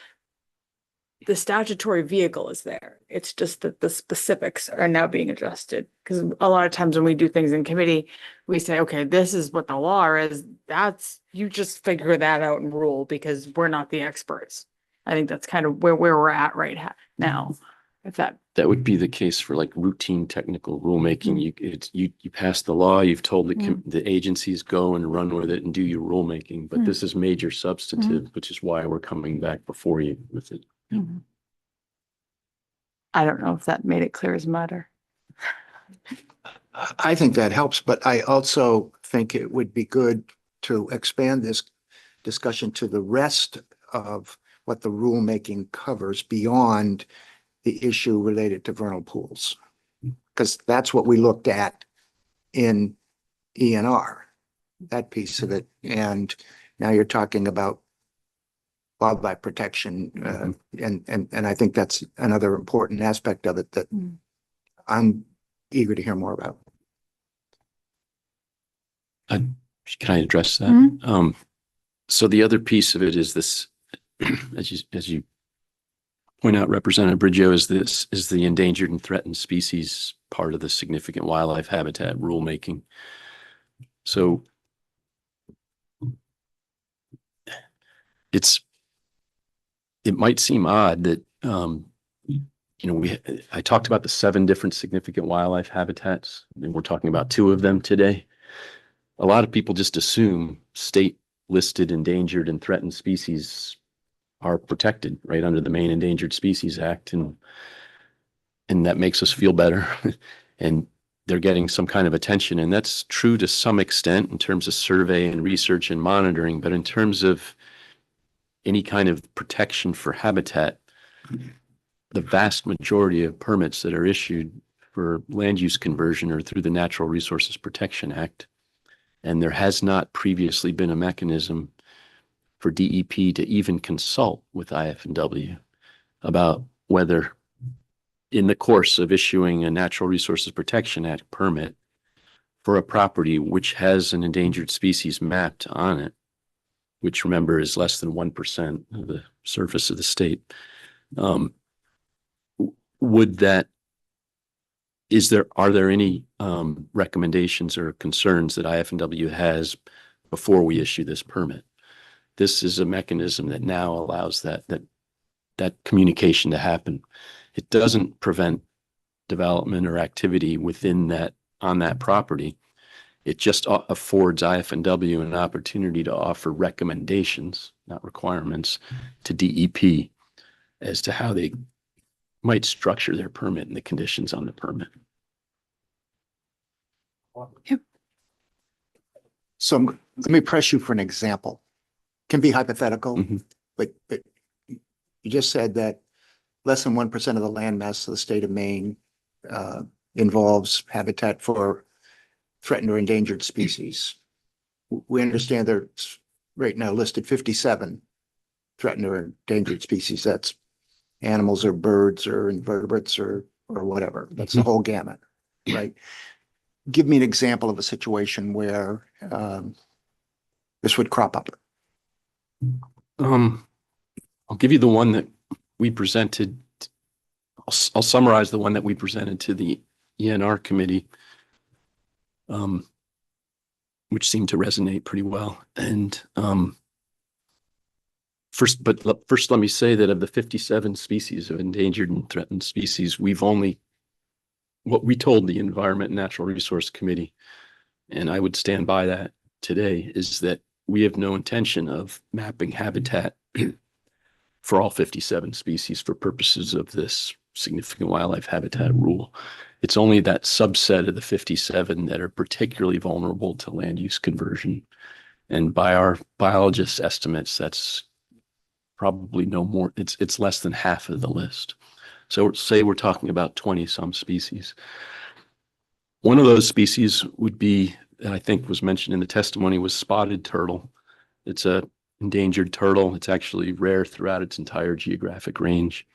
the statutory vehicle is there. It's just that the specifics are now being adjusted. Because a lot of times when we do things in committee, we say, okay, this is what the law is. You just figure that out and rule because we're not the experts. I think that's kind of where we're at now. If that That would be the case for like routine technical rulemaking. You pass the law, you've told the agencies go and run with it and do your rulemaking, but this is major substantive, which is why we're coming back before you with it. I don't know if that made it clear as mud or. I think that helps, but I also think it would be good to expand this discussion to the rest of what the rulemaking covers beyond the issue related to vernal pools. Because that's what we looked at in ENR, that piece of it. And now you're talking about wildlife protection. And I think that's another important aspect of it that I'm eager to hear more about. Can I address that? So the other piece of it is this, as you point out, Representative Bridgeo, is the endangered and threatened species part of the significant wildlife habitat rulemaking. So it might seem odd that I talked about the 7 different significant wildlife habitats, and we're talking about 2 of them today. A lot of people just assume state listed endangered and threatened species are protected right under the Maine Endangered Species Act, and that makes us feel better. And they're getting some kind of attention, and that's true to some extent in terms of survey and research and monitoring, but in terms of any kind of protection for habitat, the vast majority of permits that are issued for land use conversion are through the Natural Resources Protection Act. And there has not previously been a mechanism for DEP to even consult with IF&W about whether, in the course of issuing a Natural Resources Protection Act permit for a property which has an endangered species mapped on it, which remember is less than 1% of the surface of the state, are there any recommendations or concerns that IF&W has before we issue this permit? This is a mechanism that now allows that communication to happen. It doesn't prevent development or activity within that, on that property. It just affords IF&W an opportunity to offer recommendations, not requirements, to DEP as to how they might structure their permit and the conditions on the permit. So let me press you for an example. Can be hypothetical, Mhm. but you just said that less than 1% of the land mass of the state of Maine involves habitat for threatened or endangered species. We understand there's right now listed 57 threatened or endangered species. That's animals or birds or invertebrates or whatever. That's the whole gamut, right? Give me an example of a situation where this would crop up. I'll give you the one that we presented. I'll summarize the one that we presented to the ENR committee, which seemed to resonate pretty well. And first, let me say that of the 57 species of endangered and threatened species, what we told the Environment and Natural Resource Committee, and I would stand by that today, is that we have no intention of mapping habitat for all 57 species for purposes of this significant wildlife habitat rule. It's only that subset of the 57 that are particularly vulnerable to land use conversion. And by our biologists' estimates, that's probably no more, it's less than half of the list. So say we're talking about 20 some species. One of those species would be, that I think was mentioned in the testimony, was spotted turtle. It's a endangered turtle. It's actually rare throughout its entire geographic range.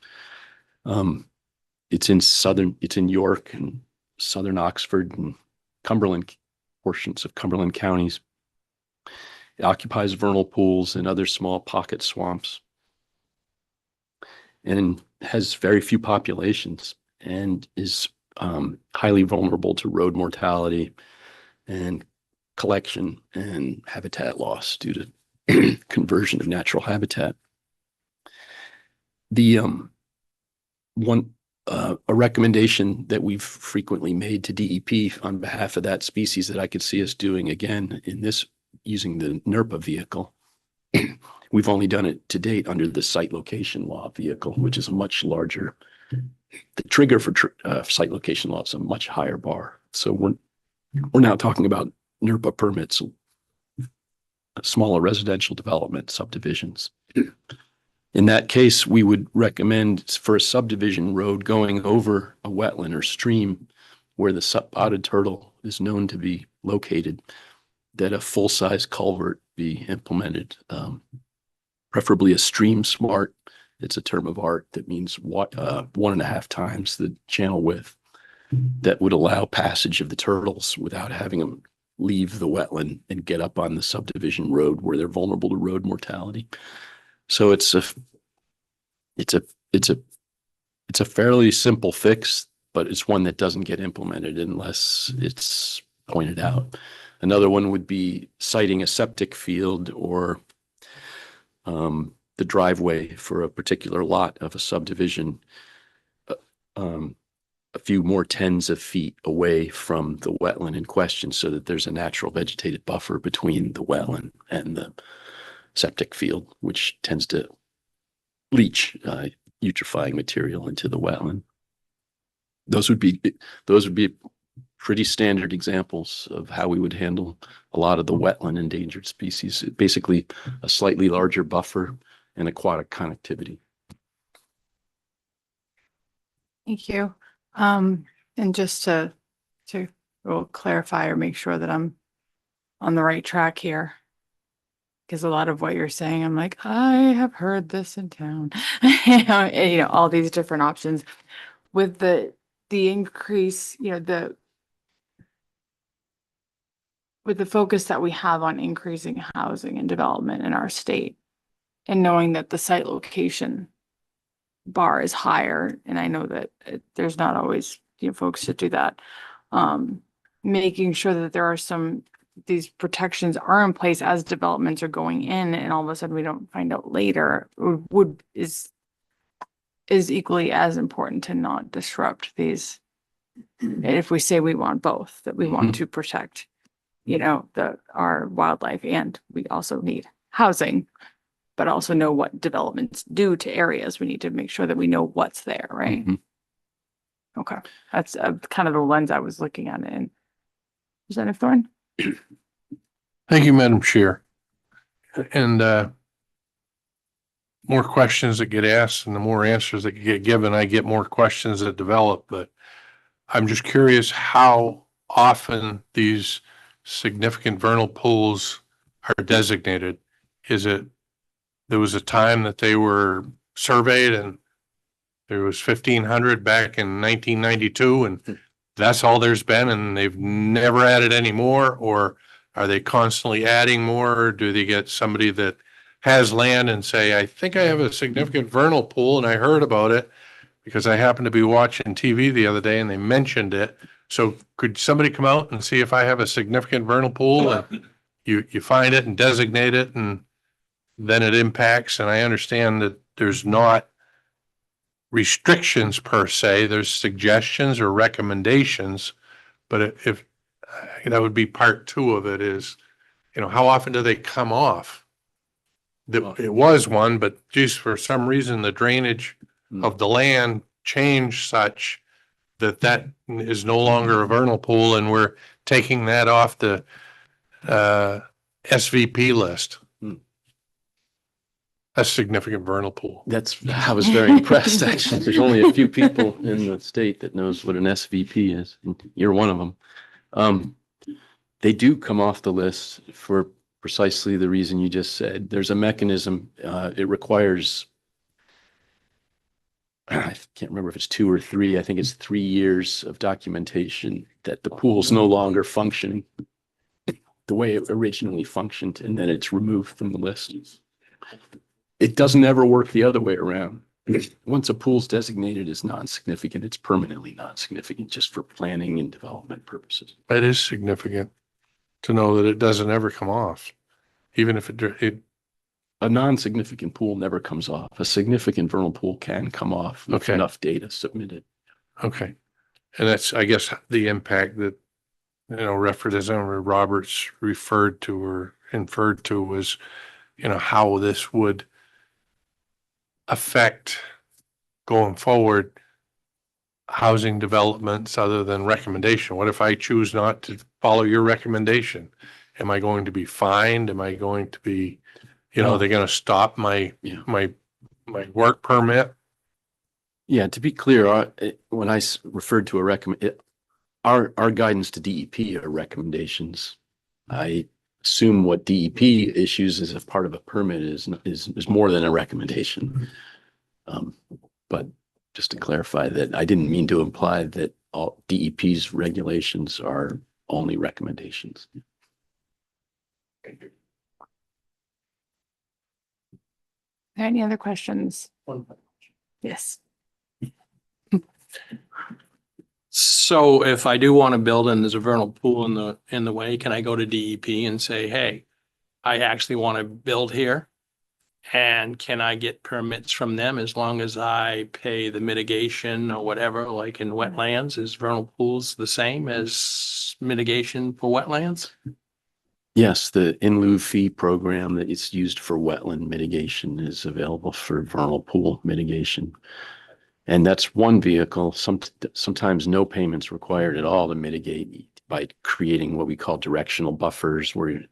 It's in York and southern Oxford and Cumberland, portions of Cumberland counties. It occupies vernal pools and other small pocket swamps, and has very few populations, and is highly vulnerable to road mortality and collection and habitat loss due to conversion of natural habitat. The a recommendation that we've frequently made to DEP on behalf of that species that I could see us doing again in this, using the NERPA vehicle. We've only done it to date under the site location law vehicle, which is a much larger, the trigger for site location law is a much higher bar. So we're now talking about NERPA permits, smaller residential development subdivisions. In that case, we would recommend for a subdivision road going over a wetland or stream where the spotted turtle is known to be located, that a full-size culvert be implemented, preferably a stream smart. It's a term of art that means 1.5 times the channel width, that would allow passage of the turtles without having them leave the wetland and get up on the subdivision road where they're vulnerable to road mortality. So it's a fairly simple fix, but it's one that doesn't get implemented unless it's pointed out. Another one would be siting a septic field or the driveway for a particular lot of a subdivision a few more tens of feet away from the wetland in question, so that there's a natural vegetated buffer between the wetland and the septic field, which tends to leach putrefying material into the wetland. Those would be pretty standard examples of how we would handle a lot of the wetland endangered species. Basically, a slightly larger buffer and aquatic connectivity. Thank you. And just to clarify or make sure that I'm on the right track here, because a lot of what you're saying, I'm like, I have heard this in town, all these different options with the increase, with the focus that we have on increasing housing and development in our state, and knowing that the site location bar is higher, and I know that there's not always folks that do that, making sure that there are these protections are in place as developments are going in, and all of a sudden we don't find out later, is equally as important to not disrupt these And if we say we want both, that we want to protect, our wildlife, and we also need housing, but also know what developments do to areas. We need to make sure that we know what's there, right? Okay, that's kind of the lens I was looking at it in. Representative Thorne? Thank you, Madam Chair. And more questions that get asked and the more answers that get given, I get more questions that develop, but I'm just curious how often these significant vernal pools are designated. There was a time that they were surveyed and there was 1,500 back in 1992 and that's all there's been and they've never added any more? Or are they constantly adding more? Or do they get somebody that has land and say, I think I have a significant vernal pool and I heard about it because I happened to be watching TV the other day and they mentioned it. So could somebody come out and see if I have a significant vernal pool and you find it and designate it and then it impacts? And I understand that there's not restrictions per se, there's suggestions or recommendations, but if that would be part two of it is, how often do they come off? It was one, but just for some reason, the drainage of the land changed such that is no longer a vernal pool and we're taking that off the SVP list. A significant vernal pool. I was very impressed, actually. There's only a few people in the state that knows what an SVP is. And you're one of them. They do come off the list for precisely the reason you just said. There's a mechanism. It requires, I can't remember if it's 2 or 3. I think it's 3 years of documentation that the pool's no longer functioning the way it originally functioned, and then it's removed from the list. It doesn't ever work the other way around. Once a pool's designated as non-significant, it's permanently non-significant just for planning and development purposes. It is significant to know that it doesn't ever come off, even if it A non-significant pool never comes off. A significant vernal pool can come off with Okay. enough data submitted. Okay. And that's, I guess, the impact that, Representative Roberts referred to or inferred to was, how this would affect going forward housing developments other than recommendation. What if I choose not to follow your recommendation? Am I going to be fined? Am I going to be, they're going to stop my work permit? Yeah, to be clear, when I referred to our guidance to DEP are recommendations. I assume what DEP issues as a part of a permit is more than a recommendation. But just to clarify that, I didn't mean to imply that all DEP's regulations are only recommendations. Are there any other questions? Yes. So if I do want to build and there's a vernal pool in the way, can I go to DEP and say, hey, I actually want to build here? And can I get permits from them as long as I pay the mitigation or whatever, like in wetlands? Is vernal pools the same as mitigation for wetlands? Yes, the in lieu fee program that is used for wetland mitigation is available for vernal pool mitigation. And that's one vehicle. Sometimes no payments required at all to mitigate by creating what we call directional buffers, where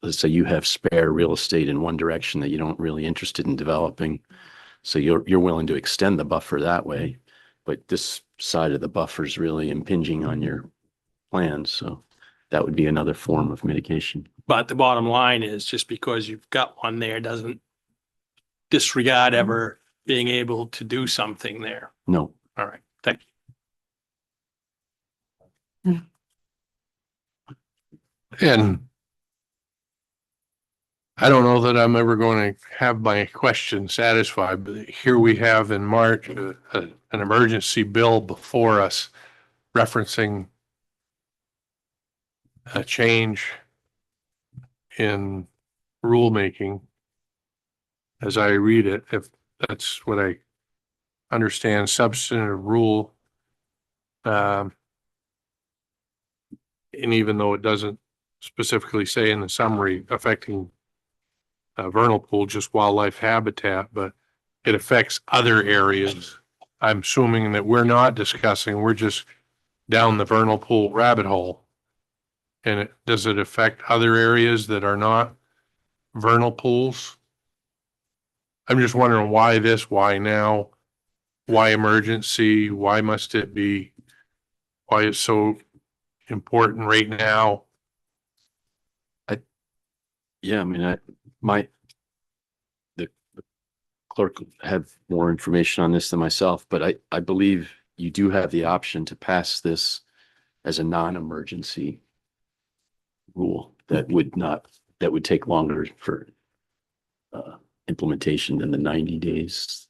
let's say you have spare real estate in one direction that you don't really interested in developing. So you're willing to extend the buffer that way, but this side of the buffer is really impinging on your plans. So that would be another form of mitigation. But the bottom line is just because you've got one there doesn't disregard ever being able to do something there. No. All right, thank you. And I don't know that I'm ever going to have my question satisfied, but here we have in March, an emergency bill before us referencing a change in rulemaking. As I read it, if that's what I understand, substantive rule And even though it doesn't specifically say in the summary affecting vernal pool, just wildlife habitat, but it affects other areas. I'm assuming that we're not discussing, we're just down the vernal pool rabbit hole. And does it affect other areas that are not vernal pools? I'm just wondering why this, why now, why emergency, why must it be, why it's so important right now? Yeah, I mean, the clerk will have more information on this than myself, but I believe you do have the option to pass this as a non-emergency rule that would take longer for implementation than the 90 days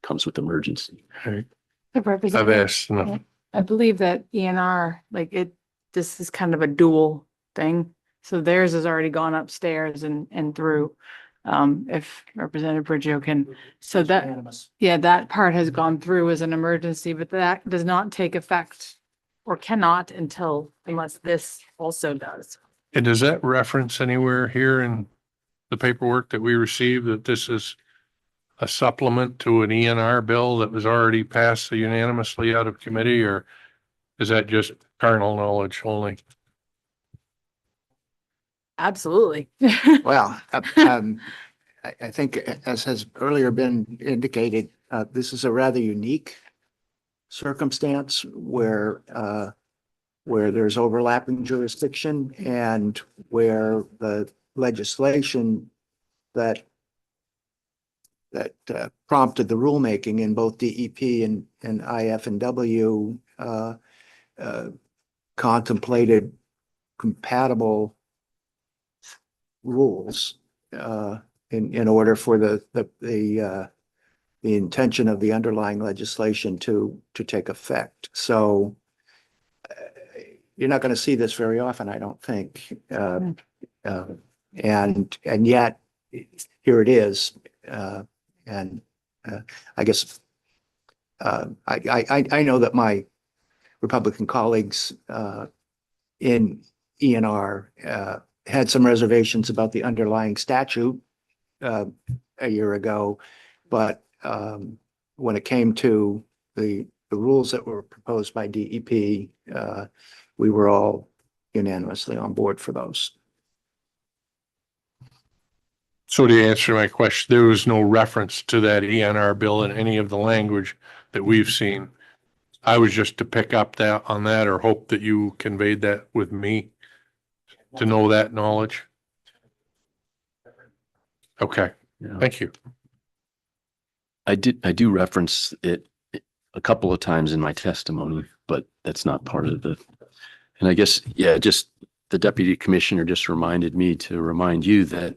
comes with emergency. The I've representative, asked enough. I believe that ENR, this is kind of a dual thing. So theirs has already gone upstairs and through. If Representative Bridgio can, so that part has gone through as an emergency, but that does not take effect or cannot unless this also does. And does that reference anywhere here in the paperwork that we received that this is a supplement to an ENR bill that was already passed unanimously out of committee, or is that just carnal knowledge only? Absolutely. Well, I think as has earlier been indicated, this is a rather unique circumstance where there's overlapping jurisdiction and where the legislation that prompted the rulemaking in both DEP and IF&W contemplated compatible rules in order for the intention of the underlying legislation to take effect. So you're not going to see this very often, I don't think. And yet here it is. And I guess I know that my Republican colleagues in ENR had some reservations about the underlying statute a year ago, but when it came to the rules that were proposed by DEP, we were all unanimously on board for those. So to answer my question, there was no reference to that ENR bill in any of the language that we've seen. I was just to pick up on that or hope that you conveyed that with me to know that knowledge. Okay, Yeah. thank you. I do reference it a couple of times in my testimony, but that's not part of and I guess, yeah, just the deputy commissioner just reminded me to remind you that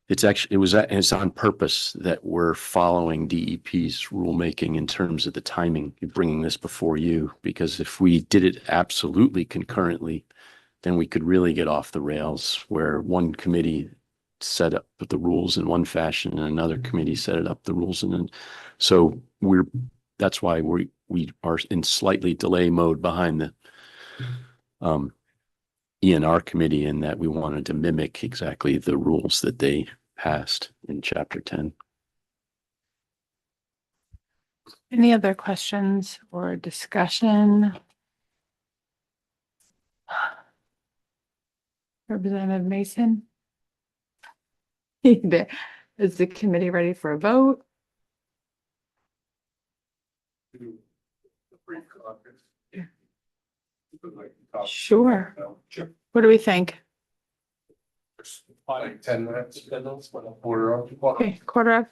it's on purpose that we're following DEP's rulemaking in terms of the timing, bringing this before you, because if we did it absolutely concurrently, then we could really get off the rails where one committee set up the rules in one fashion and another committee set it up the rules. And then, so that's why we are in slightly delay mode behind the ENR committee, in that we wanted to mimic exactly the rules that they passed in chapter 10. Any other questions or discussion? Representative Mason? Is the committee ready for a vote? Sure. What do we think? Like 10 minutes. Okay, quarter of.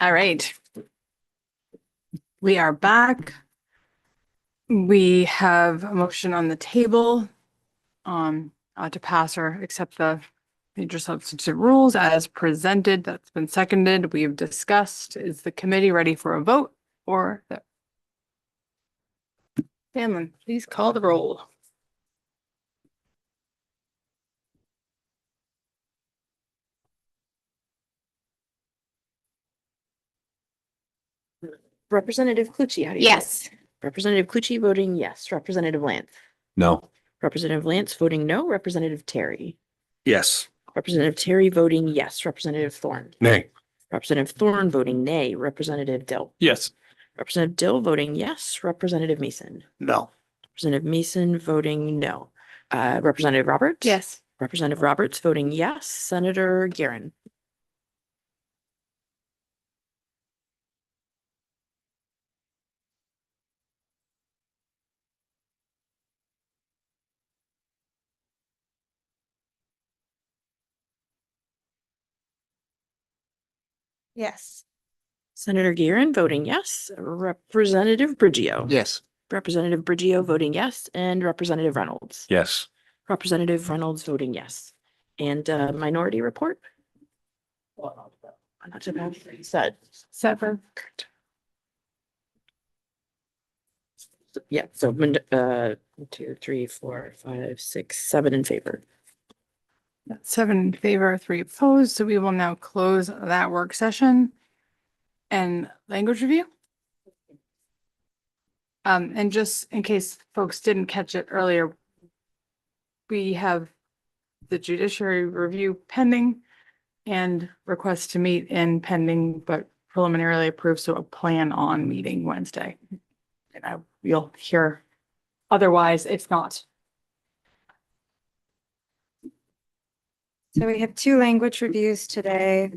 All right. We are back. We have a motion on the table to pass or accept the major substitute rules as presented. That's been seconded. We've discussed. Is the committee ready for a vote or the Scanlon, please call the roll. Representative Clucci, how do you? vote? Yes. Representative Clucci voting yes. Representative Lance. No. Representative Lance voting no. Representative Terry. Yes. Representative Terry voting yes. Representative Thorne. Nay. Representative Thorne voting nay. Representative Dill. Yes. Representative Dill voting yes. Representative Mason. No. Representative Mason voting no. Representative Roberts. Yes. Representative Roberts voting yes. Senator Guerin. Yes. Senator Guerin voting yes. Representative Brigio. Yes. Representative Brigio voting yes, and Representative Reynolds. Yes. Representative Reynolds voting yes. And minority report? Not to pass, said. Sever. Yeah, so 2, 3, 4, 5, 6, 7 in favor. That's 7 in favor, 3 opposed. So we will now close that work session. And language review? And just in case folks didn't catch it earlier, we have the judiciary review pending and request to meet in pending, but preliminarily approved, so a plan on meeting Wednesday. And you'll hear otherwise if not. So we have 2 language reviews today.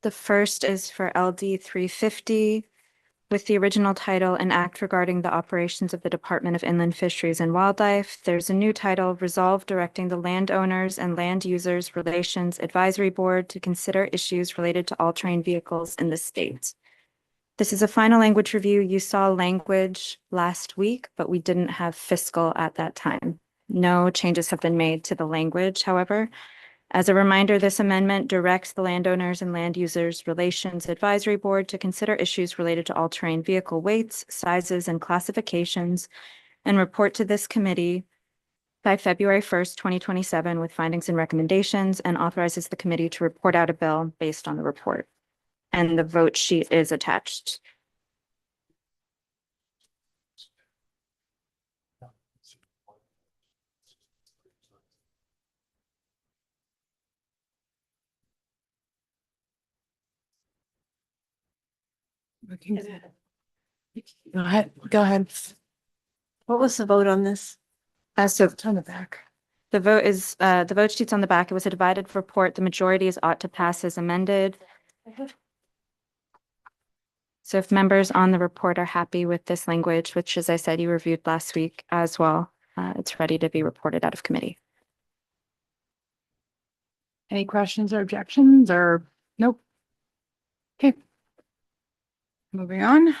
The first is for LD 350 with the original title, An Act Regarding the Operations of the Department of Inland Fisheries and Wildlife. There's a new title, Resolve Directing the Landowners and Land Users Relations Advisory Board to Consider Issues Related to All-Terrain Vehicles in the state. This is a final language review. You saw language last week, but we didn't have fiscal at that time. No changes have been made to the language, however. As a reminder, this amendment directs the Landowners and Land Users Relations Advisory Board to consider issues related to all-terrain vehicle weights, sizes, and classifications, and report to this committee by February 1st, 2027, with findings and recommendations, and authorizes the committee to report out a bill based on the report. And the vote sheet is attached. Go ahead, go ahead. What was the vote on this? So On the back. the vote sheet's on the back. It was a divided report. The majority is ought to pass as amended. So if members on the report are happy with this language, which, as I said, you reviewed last week as well, it's ready to be reported out of committee. Any questions or objections or nope? Okay. Moving on.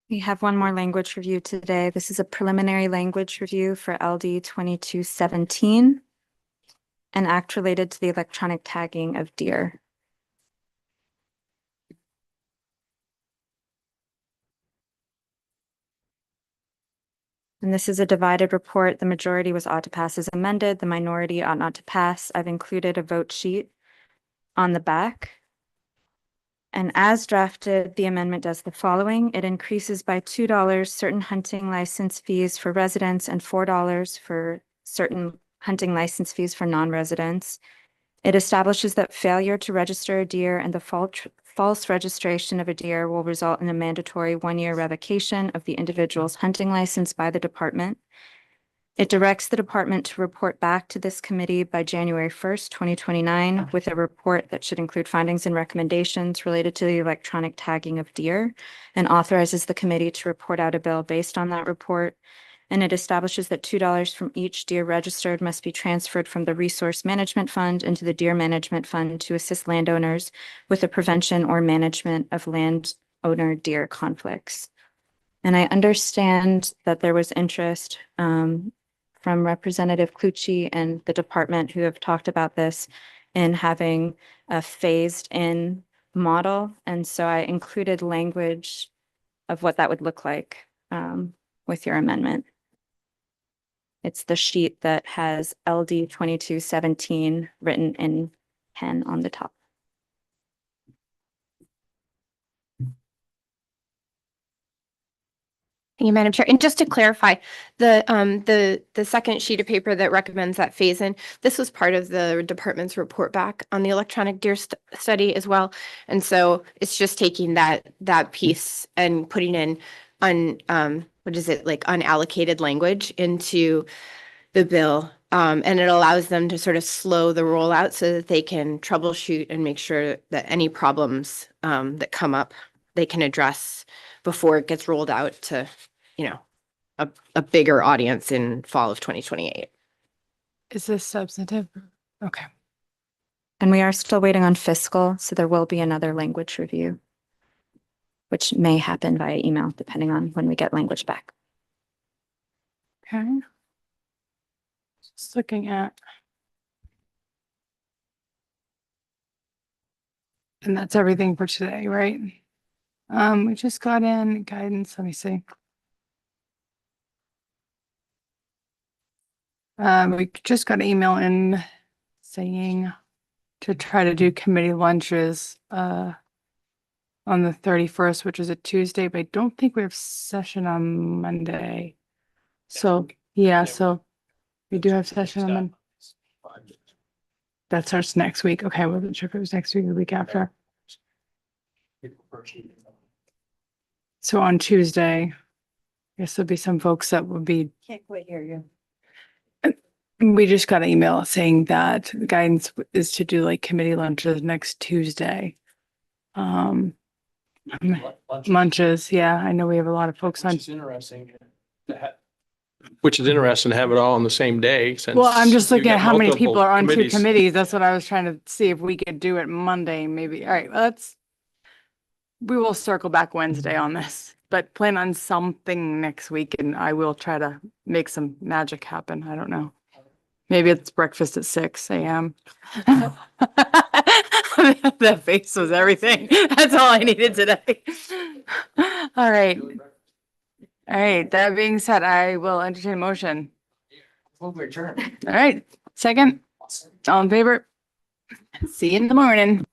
We have one more language review today. This is a preliminary language review for LD 2217, an act related to the electronic tagging of deer. And this is a divided report. The majority was ought to pass as amended. The minority ought not to pass. I've included a vote sheet on the back. And as drafted, the amendment does the following. It increases by $2 certain hunting license fees for residents and $4 for certain hunting license fees for non-residents. It establishes that failure to register a deer and the false registration of a deer will result in a mandatory 1-year revocation of the individual's hunting license by the department. It directs the department to report back to this committee by January 1st, 2029, with a report that should include findings and recommendations related to the electronic tagging of deer, and authorizes the committee to report out a bill based on that report. And it establishes that $2 from each deer registered must be transferred from the Resource Management Fund into the Deer Management Fund to assist landowners with the prevention or management of landowner deer conflicts. And I understand that there was interest from Representative Clucci and the department who have talked about this in having a phased in model. And so I included language of what that would look like with your amendment. It's the sheet that has LD 2217 written in pen on the top. Thank you, Madam Chair. And just to clarify, the second sheet of paper that recommends that phase in, this was part of the department's report back on the electronic deer study as well. And so it's just taking that piece and putting in what is it, like unallocated language into the bill. And it allows them to sort of slow the rollout so that they can troubleshoot and make sure that any problems that come up, they can address before it gets rolled out to, a bigger audience in fall of 2028. Is this substantive? Okay. And we are still waiting on fiscal, so there will be another language review, which may happen via email, depending on when we get language back. Okay. Just looking at. And that's everything for today, right? We just got in guidance. Let me see. We just got an email in saying to try to do committee lunches on the 31st, which is a Tuesday, but I don't think we have session on Monday. So, yeah, so we do have session on Monday. That starts next week. Okay, I wasn't sure if it was next week or the week after. So on Tuesday, I guess there'll be some folks that will be. Can't quite hear you. We just got an email saying that the guidance is to do like committee lunches next Tuesday. Lunches, yeah, I know we have a lot of folks on. Which is interesting to have it all on the same day since. Well, I'm just you looking get at how many multiple people are on two committees. committees. That's what I was trying to see if we could do it Monday, maybe. All right, we will circle back Wednesday on this, but plan on something next week and I will try to make some magic happen. I don't know. Maybe it's breakfast at 6 a.m. That face was everything. That's all I needed today. All right. All right. That being said, I will entertain a motion. All right. Second. All in favor? See you in the morning.